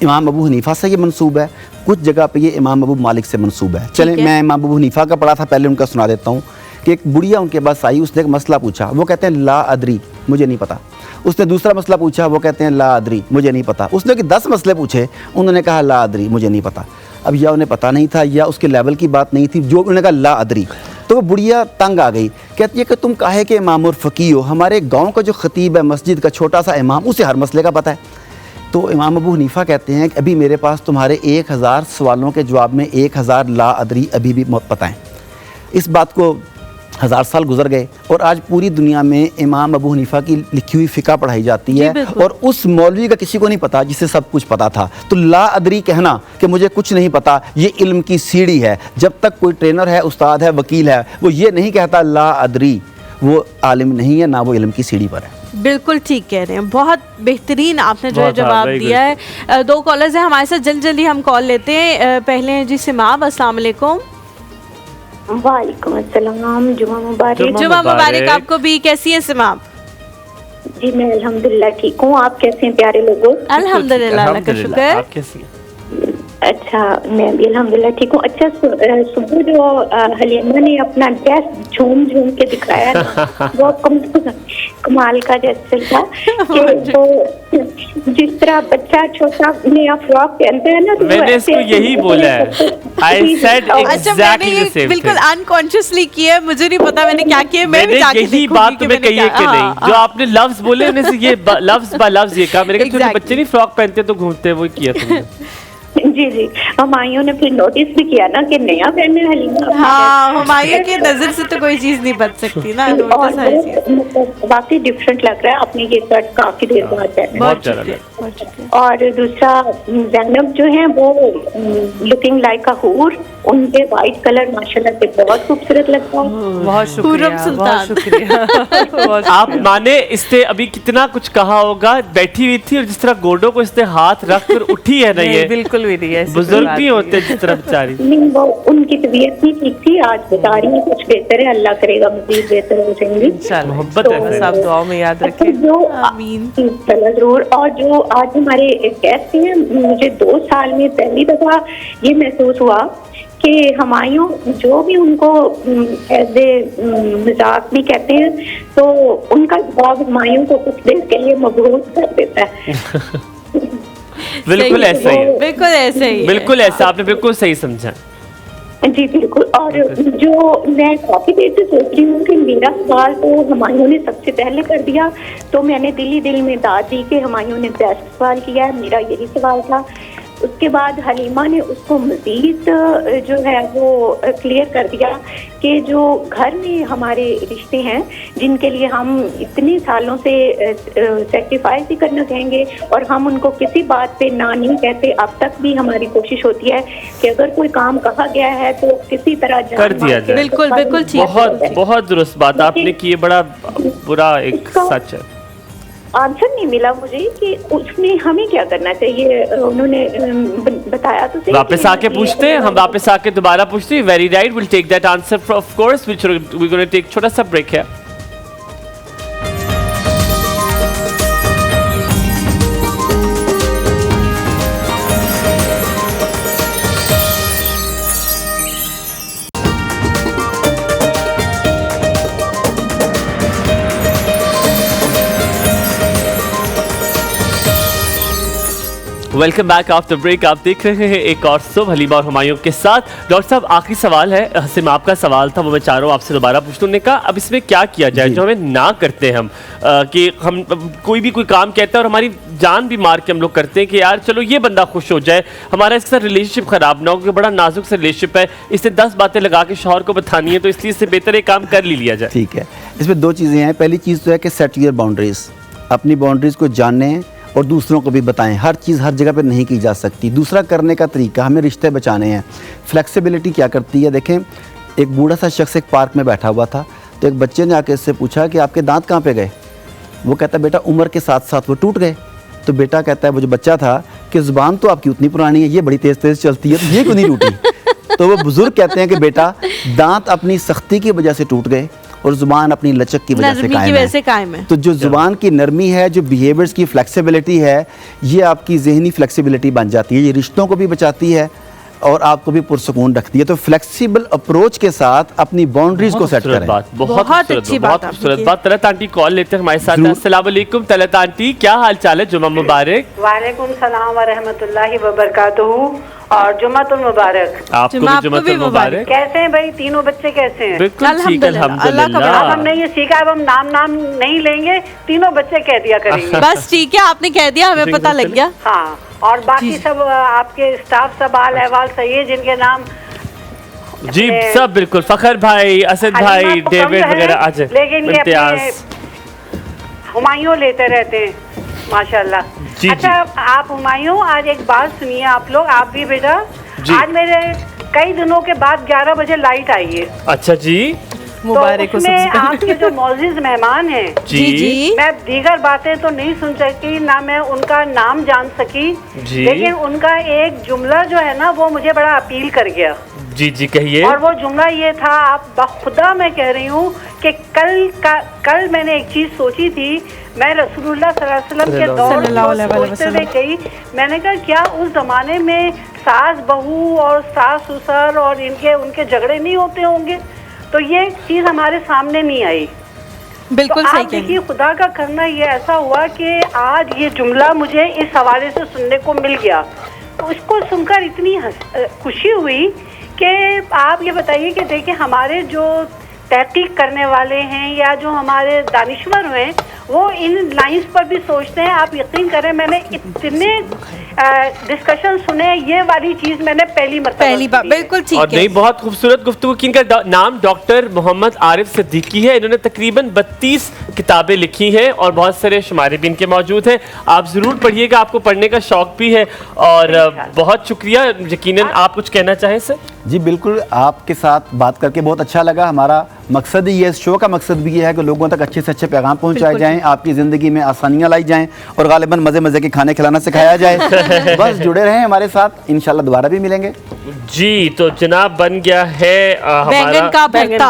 इमाम अबू हनीफ़ा से ये मंसूब है, कुछ जगह पे ये इमाम अबू मालिक से मंसूब है। चलें, मैं इमाम अबू हनीफ़ा का पढ़ा था, पहले उनका सुना देता हूँ कि एक बुढ़िया उनके पास आई, उसने एक मसला पूछा, वो कहते हैं ला अदरी, मुझे नहीं पता। उसने दूसरा मसला पूछा, वो कहते हैं ला अदरी, मुझे नहीं पता। उसने कि 10 मसले पूछे, उन्होंने कहा ला अदरी, मुझे नहीं पता। अब या उन्हें पता नहीं था या उसके लेवल की बात नहीं थी, जो उन्होंने कहा ला अदरी, तो वो बुढ़िया तंग आ गई। कहती है कि तुम काहे के इमाम और फ़कीह हो, हमारे गाँव का जो ख़तीब है, मस्जिद का छोटा सा इमाम, उसे हर मसले का पता है। तो इमाम अबू हनीफ़ा कहते हैं कि अभी मेरे पास तुम्हारे 1000 सवालों के जवाब में 1000 ला अदरी अभी भी पता है। इस बात को 1000 साल गुजर गए और आज पूरी दुनिया में इमाम अबू हनीफ़ा की लिखी हुई फ़िक़ा पढ़ाई जाती है, और उस मौलवी का किसी को नहीं पता जिसे सब कुछ पता था। तो ला अदरी कहना कि मुझे कुछ नहीं पता, ये इल्म की सीढ़ी है। जब तक कोई ट्रेनर है, उस्ताद है, वकील है, वो ये नहीं कहता ला अदरी, वो आलिम नहीं है, ना वो इल्म की सीढ़ी पर है। बिल्कुल ठीक कह रहे हैं, बहुत बेहतरीन आपने जो है जवाब दिया है। 2 कॉलर्स हैं हमारे साथ, जल्दी हम कॉल लेते हैं। पहले हैं जी सिमाब, अस्सलाम वालेकुम। वालेकुम अस्सलाम, जुमा मुबारक। जुमा मुबारक आपको भी। कैसी है सिमाब? जी मैं अल्हम्दुलिल्लाह ठीक हूँ, आप कैसे हैं प्यारे लोगों? अल्हम्दुलिल्लाह, अल्लाह का शुक्र। आप कैसी हैं? अच्छा मैं भी अल्हम्दुलिल्लाह ठीक हूँ। अच्छा सुबह जो हलीमा ने अपना ड्रेस झूम झूम के दिखाया ना, वो कमाल का ड्रेस था कि वो जिस तरह बच्चा छोटा नया फ्रॉक पहनता है ना, तो मैंने इसको यही बोला है। I said अच्छा, मैंने exactly the ये same बिल्कुल thing. अनकॉन्शियसली किया, मुझे नहीं पता मैंने क्या किया। मैं भी मैंने जाके यही देखूंगी बात कि तुम्हें मैंने कही है क्या- कि हाँ, नहीं, जो हाँ। आपने लफ्ज बोले उनमें से ये लफ्ज बा लफ्ज ये कहा। मैंने कहा छोटे Exactly. बच्चे नहीं फ्रॉक पहनते तो घूमते, वो किया तुमने। जी जी, हमायूं ने फिर नोटिस भी किया ना कि नया पहने हलीमा। हाँ, हुमायूं की नजर से तो कोई चीज नहीं बच सकती ना, और नोटिस हर चीज। मतलब वाकई डिफरेंट लग रहा है, आपने ये शर्ट काफी देर बाद पहना। बहुत प्यारा शुक्रिया, लगा। बहुत शुक्रिया। और दूसरा ज़ैनब जो है वो लुकिंग लाइक अ हूर, उनके वाइट कलर माशाल्लाह से बहुत खूबसूरत लगता है। बहुत शुक्रिया, हुर्रम सुल्तान। बहुत शुक्रिया। बहुत आप शुक्रिया। माने इसने अभी कितना कुछ कहा होगा, बैठी हुई थी और जिस तरह गोडों को इसने हाथ रख कर उठी है ना, नहीं, ये बिल्कुल भी नहीं है, ऐसी कोई बुजुर्ग बात भी नहीं होते है। हैं जिस तरह बेचारी। नहीं वो उनकी तबीयत नहीं ठीक थी, आज बता रही है कुछ बेहतर है, अल्लाह करेगा मजीद बेहतर हो जाएंगी। इंशाल्लाह, मोहब्बत है बस फिर। आप दुआओं में याद अच्छा, रखें। जो आमीन। चलो जरूर। और जो आज हमारे गेस्ट हैं, मुझे 2 साल में पहली दफा ये महसूस हुआ कि हुमायूं जो भी उनको एज ए मजाक भी कहते हैं, तो उनका जवाब हुमायूं को कुछ देर के लिए मबहूत कर देता है। बिल्कुल सही ऐसा ही है, बिल्कुल ऐसे ही है। बिल्कुल ऐसा, आपने बिल्कुल सही समझा। जी बिल्कुल। और जो मैं काफी देर से सोच रही हूँ कि मेरा सवाल तो हुमायूं ने सबसे पहले कर दिया, तो मैंने दिल ही दिल में दाद दी कि हुमायूं ने बेस्ट सवाल किया है, मेरा यही सवाल था। उसके बाद हलीमा ने उसको मजीद जो है वो क्लियर कर दिया कि जो घर में हमारे रिश्ते हैं, जिनके लिए हम इतने सालों से सेक्रीफाइस ही करना कहेंगे और हम उनको किसी बात पे ना नहीं कहते, अब तक भी हमारी कोशिश होती है कि अगर कोई काम कहा गया है तो किसी तरह जान कर दिया मार के जाए। बिल्कुल, बिल्कुल ठीक। बहुत बहुत दुरुस्त बात आपने की, ये बड़ा बुरा एक सच है। आंसर नहीं मिला मुझे कि उसमें हमें क्या करना चाहिए। उन्होंने बताया तो सही वापस कि- आके पूछते हैं, हम वापस आके दोबारा पूछते हैं। Very right, will take that answer of course, which we gonna take छोटा सा ब्रेक है। Welcome back after break. आप देख रहे हैं एक और सुबह हलीमा और हुमायूं के साथ। डॉक्टर साहब, आखिरी सवाल है, हसीम आपका सवाल था, वो मैं चाह रहा हूँ आपसे दोबारा पूछ लूँ। का अब इसमें क्या किया जाए जो हमें ना करते हम, कि हम कोई भी कोई काम कहता है और हमारी जान भी मार के हम लोग करते हैं कि यार चलो ये बंदा खुश हो जाए, हमारा इसके साथ रिलेशनशिप खराब ना हो, क्योंकि बड़ा नाजुक सा रिलेशनशिप है, इससे 10 बातें लगा के शौहर को बतानी है, तो इसलिए इससे बेहतर एक काम कर लिया जाए। ठीक है, इसमें 2 चीज़ें हैं। पहली चीज़ तो है कि सेट योर बाउंड्रीज, अपनी बाउंड्रीज को जानें और दूसरों को भी बताएं। हर चीज़ हर जगह पे नहीं की जा सकती। दूसरा करने का तरीका, हमें रिश्ते बचाने हैं। फ्लेक्सिबिलिटी क्या करती है, देखें एक बूढ़ा सा शख्स एक पार्क में बैठा हुआ था, तो एक बच्चे ने आके इससे पूछा कि आपके दांत कहाँ पे गए? वो कहता है बेटा उम्र के साथ साथ वो टूट गए। तो बेटा कहता है, वो जो बच्चा था, कि ज़ुबान तो आपकी उतनी पुरानी है, ये बड़ी तेज़ तेज़ चलती है, तो ये क्यों नहीं टूटी? तो वो बुजुर्ग कहते हैं कि बेटा दांत अपनी सख्ती की वजह से टूट गए और ज़ुबान अपनी लचक की वजह से कायम है। तो जो ज़ुबान की नरमी है, जो बिहेवियर्स की फ्लेक्सिबिलिटी है, ये आपकी जहनी फ्लेक्सिबिलिटी बन जाती है, ये रिश्तों को भी बचाती है और आपको भी पुरसुकून रखती है। तो फ्लेक्सिबल अप्रोच के साथ अपनी बाउंड्रीज को सेट करें। बहुत अच्छी बात, बहुत खूबसूरत बात। तलत आंटी कॉल लेते हैं हमारे साथ। अस्सलाम वालेकुम तलत आंटी, क्या हाल चाल है? जुम्मा मुबारक। वालेकुम सलाम व रहमतुल्लाहि व बरकातहू और जुम्मतुल मुबारक। आपको भी जुम्मतुल मुबारक। कैसे हैं भाई तीनों बच्चे, कैसे हैं? बिल्कुल ठीक, अल्हम्दुलिल्लाह। अब हमने ये सीखा, अब हम नाम नहीं लेंगे, तीनों बच्चे कह दिया करेंगे। बस ठीक है, आपने कह दिया, हमें पता लग गया। हाँ, और बाकी सब आपके स्टाफ सब हाल अहवाल सही है, जिनके नाम जी सब बिल्कुल, फखर भाई, असद भाई, डेविड वगैरह आज लेकिन ये अपने हुमायूं लेते रहते हैं माशाल्लाह। जी, अच्छा आप हुमायूं, आज एक बात सुनिए आप लोग, आप भी बेटा। आज मेरे कई दिनों के बाद 11 बजे लाइट आई है। अच्छा जी, मुबारक हो। उसमें आपके जो मौजूद मेहमान हैं, जी मैं दीगर बातें तो नहीं सुन सकी, ना मैं उनका नाम जान सकी, लेकिन उनका एक जुमला जो है ना वो मुझे बड़ा अपील कर गया। जी जी कहिए। और वो जुमला ये था, आप बखुदा मैं कह रही हूँ कि कल मैंने एक चीज सोची थी, मैं रसूलुल्लाह सल्लल्लाहु अलैहि वसल्लम के दौर को सोचते हुए गई। मैंने कहा क्या उस जमाने में सास बहू और सास ससुर और उनके झगड़े नहीं होते होंगे? तो ये चीज हमारे सामने नहीं आई। बिल्कुल तो सही आप देखिए, खुदा का करना ये ऐसा हुआ कि आज ये जुमला मुझे इस हवाले से सुनने को मिल गया। तो उसको सुनकर इतनी खुशी हुई कि आप ये बताइए कि देखिए हमारे जो तहकीक करने वाले हैं या जो हमारे दानिश्वर हैं वो इन लाइंस पर भी सोचते हैं। आप यकीन करें, मैंने इतने डिस्कशन सुने, ये वाली चीज मैंने पहली बार। बिल्कुल ठीक और है। नहीं, बहुत खूबसूरत गुफ्तगू की। इनका नाम डॉक्टर मोहम्मद आरिफ सिद्दीकी है। इन्होंने तकरीबन 32 किताबें लिखी हैं और बहुत सारे शुमारे भी इनके मौजूद हैं। आप ज़रूर पढ़िएगा, आपको पढ़ने का शौक भी है। और बहुत शुक्रिया। यकीनन आप कुछ कहना चाहें सर? जी बिल्कुल, आपके साथ बात करके बहुत अच्छा लगा। हमारा मकसद ही ये, इस शो का मकसद भी ये है कि लोगों तक अच्छे से अच्छे पैगाम पहुंचाए जाएं, आपकी ज़िंदगी में आसानियां लाई जाएं और गालिबन मज़े मज़े के खाने खिलाना सिखाया जाए। बस जुड़े रहें हमारे साथ, इंशाल्लाह दोबारा भी मिलेंगे। जी तो जनाब बन गया है बैंगन का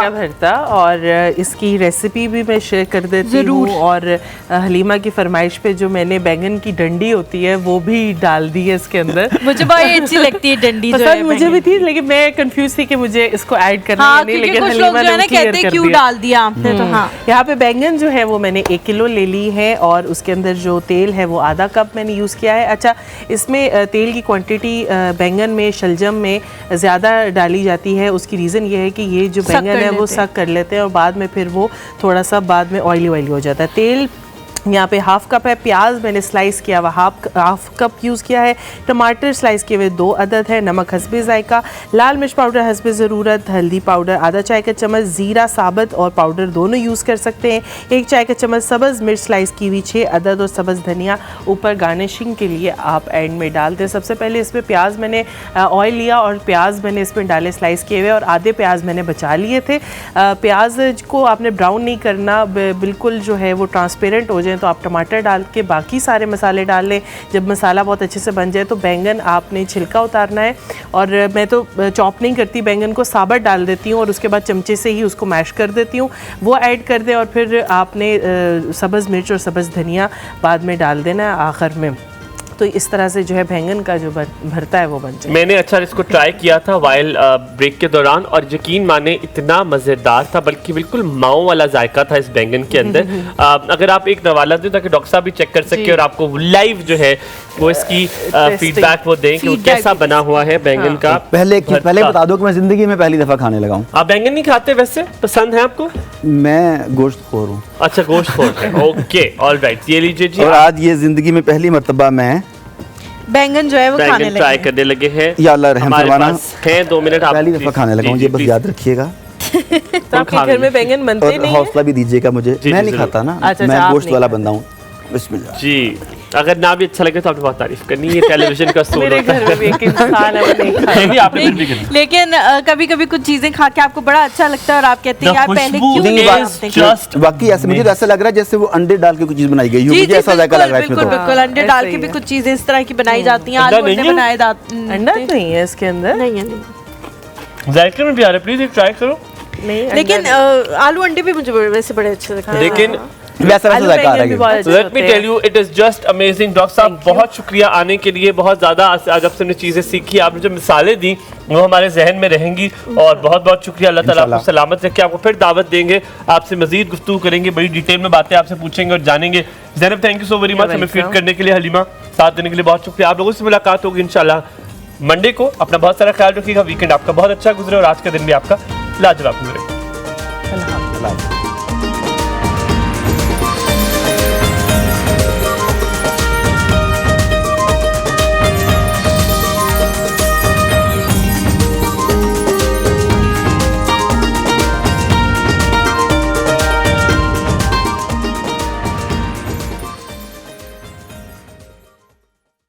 भरता और इसकी रेसिपी भी मैं शेयर कर देती हूँ। और हलीमा की फरमाइश पे जो मैंने बैंगन की डंडी होती है वो भी डाल दी है इसके अंदर। मुझे बहुत अच्छी लगती है डंडी जो है। मुझे भी थी, लेकिन मैं कंफ्यूज थी कि मुझे इसको ऐड करना है नहीं, लेकिन हलीमा ने कहते हैं क्यों डाल दिया आपने। तो हाँ, यहाँ पे बैंगन जो है वो मैंने 1 किलो ले ली है और उसके अंदर जो तेल है वो आधा कप मैंने यूज़ किया है। अच्छा, इसमें तेल की क्वांटिटी बैंगन में, शलजम में ज़्यादा डाली जाती है। उसकी रीज़न ये है कि ये जो बैंगन है वो सक कर लेते हैं और बाद में फिर वो थोड़ा सा बाद में ऑयली हो जाता है। तेल यहाँ पे 1/2 कप है। प्याज मैंने स्लाइस किया हुआ 1/2 कप यूज़ किया है। टमाटर स्लाइस किए हुए 2 अदद है। नमक हस्बे जायका, लाल मिर्च पाउडर हस्बे ज़रूरत, हल्दी पाउडर आधा चाय का चम्मच, ज़ीरा साबुत और पाउडर दोनों यूज़ कर सकते हैं। 1 चाय का चम्मच सब्ज़ मिर्च स्लाइस की हुई 6 अदद और सब्ज़ धनिया ऊपर गार्निशिंग के लिए आप एंड में डाल दें। सबसे पहले इसमें प्याज मैंने ऑयल लिया और प्याज मैंने इसमें डाले स्लाइस किए हुए और आधे प्याज मैंने बचा लिए थे। प्याज को आपने ब्राउन नहीं करना, बिल्कुल जो है वो ट्रांसपेरेंट हो जाए तो आप टमाटर डाल के बाकी सारे मसाले डाल लें। जब मसाला बहुत अच्छे से बन जाए तो बैंगन आपने छिलका उतारना है और मैं तो चॉप नहीं करती, बैंगन को साबुत डाल देती हूँ और उसके बाद चमचे से ही उसको मैश कर देती हूँ। वो ऐड कर दें और फिर आपने सब्ज़ मिर्च और सब्ज़ धनिया बाद में डाल देना है आखिर में। तो इस तरह से जो है बैंगन का जो भरता है वो बन जाए। मैंने अच्छा इसको ट्राई किया था वाइल ब्रेक के दौरान और यकीन माने इतना मज़ेदार था, बल्कि बिल्कुल माओ वाला जायका था इस बैंगन के अंदर। अगर आप एक नवाला दें ताकि डॉक्टर साहब भी चेक कर सके और आपको लाइव जो है वो इसकी फीडबैक वो दें कि वो कैसा बना हुआ है बैंगन का। पहले बता दो कि मैं ज़िंदगी में पहली दफ़ा खाने लगा हूँ। आप बैंगन नहीं खाते वैसे? पसंद है आपको? मैं गोश्तखोर हूँ। अच्छा, गोश्तखोर है। ओके, ऑल राइट, ये लीजिए जी। और आज ये ज़िंदगी में पहली मर्तबा मैं बैंगन जो है वो खाने लगे, ट्राई करने लगे हैं। या अल्लाह रहम फरमाना, है 2 मिनट आप पहली दफ़ा खाने लगा हूँ, ये बस याद रखिएगा। तो आपके घर में बैंगन बनते और नहीं हौसला भी दीजिएगा मुझे, मैं नहीं खाता ना, मैं गोश्त वाला बंदा हूँ। बिस्मिल्लाह जी। अगर ना भी अच्छा लगे तो आपने बहुत तारीफ करनी है, टेलीविजन का सोल मेरे होता घर में भी एक इंसान है, वो नहीं खाया। है। नहीं, आपने फिर भी करनी। लेकिन कभी कभी कुछ चीजें खा के आपको बड़ा अच्छा लगता है और आप कहते हैं The यार पहले खुशबू क्यों नहीं is आपने just वाकई ऐसे मुझे तो ऐसा लग रहा है जैसे वो अंडे डाल के कुछ चीज बनाई गई हो, जी मुझे जी ऐसा जायका लग रहा है बिल्कुल इसमें तो। बिल्कुल अंडे ऐसा डाल ही के भी है। कुछ चीजें इस तरह की बनाई जाती हैं, अंडा आलू अंडे नहीं है? बनाए जाते अंडा नहीं है इसके अंदर, नहीं है नहीं। जायके में भी आ रहा है, प्लीज एक ट्राई करो। नहीं अंडा लेकिन नहीं। आलू अंडे भी मुझे वैसे बड़े अच्छे लगते हैं। लेकिन वैसा आलू जायका आ रहा बैंगन भी बहुत है। अच्छे लेट होते मी हैं। Tell you it is just amazing. Doctor साहब बहुत शुक्रिया आने के लिए, बहुत ज़्यादा आज आपसे हमने चीज़ें सीखी, आपने जो मिसालें दी वो हमारे जहन में रहेंगी और बहुत बहुत शुक्रिया। अल्लाह ताला आपको सलामत रखे, आपको फिर दावत देंगे, आपसे मजीद गुफ्तगू करेंगे, बड़ी डिटेल में बातें आपसे पूछेंगे और जानेंगे। Zainab thank you so very much हमें फीड करने के लिए, हलीमा साथ देने के लिए बहुत शुक्रिया। आप लोगों से मुलाकात होगी इंशाल्लाह मंडे को। अपना बहुत सारा ख्याल रखिएगा, वीकेंड आपका बहुत अच्छा गुजरे और आज का दिन भी आपका लाजवाब गुजरे। अल्लाह हाफ़िज़।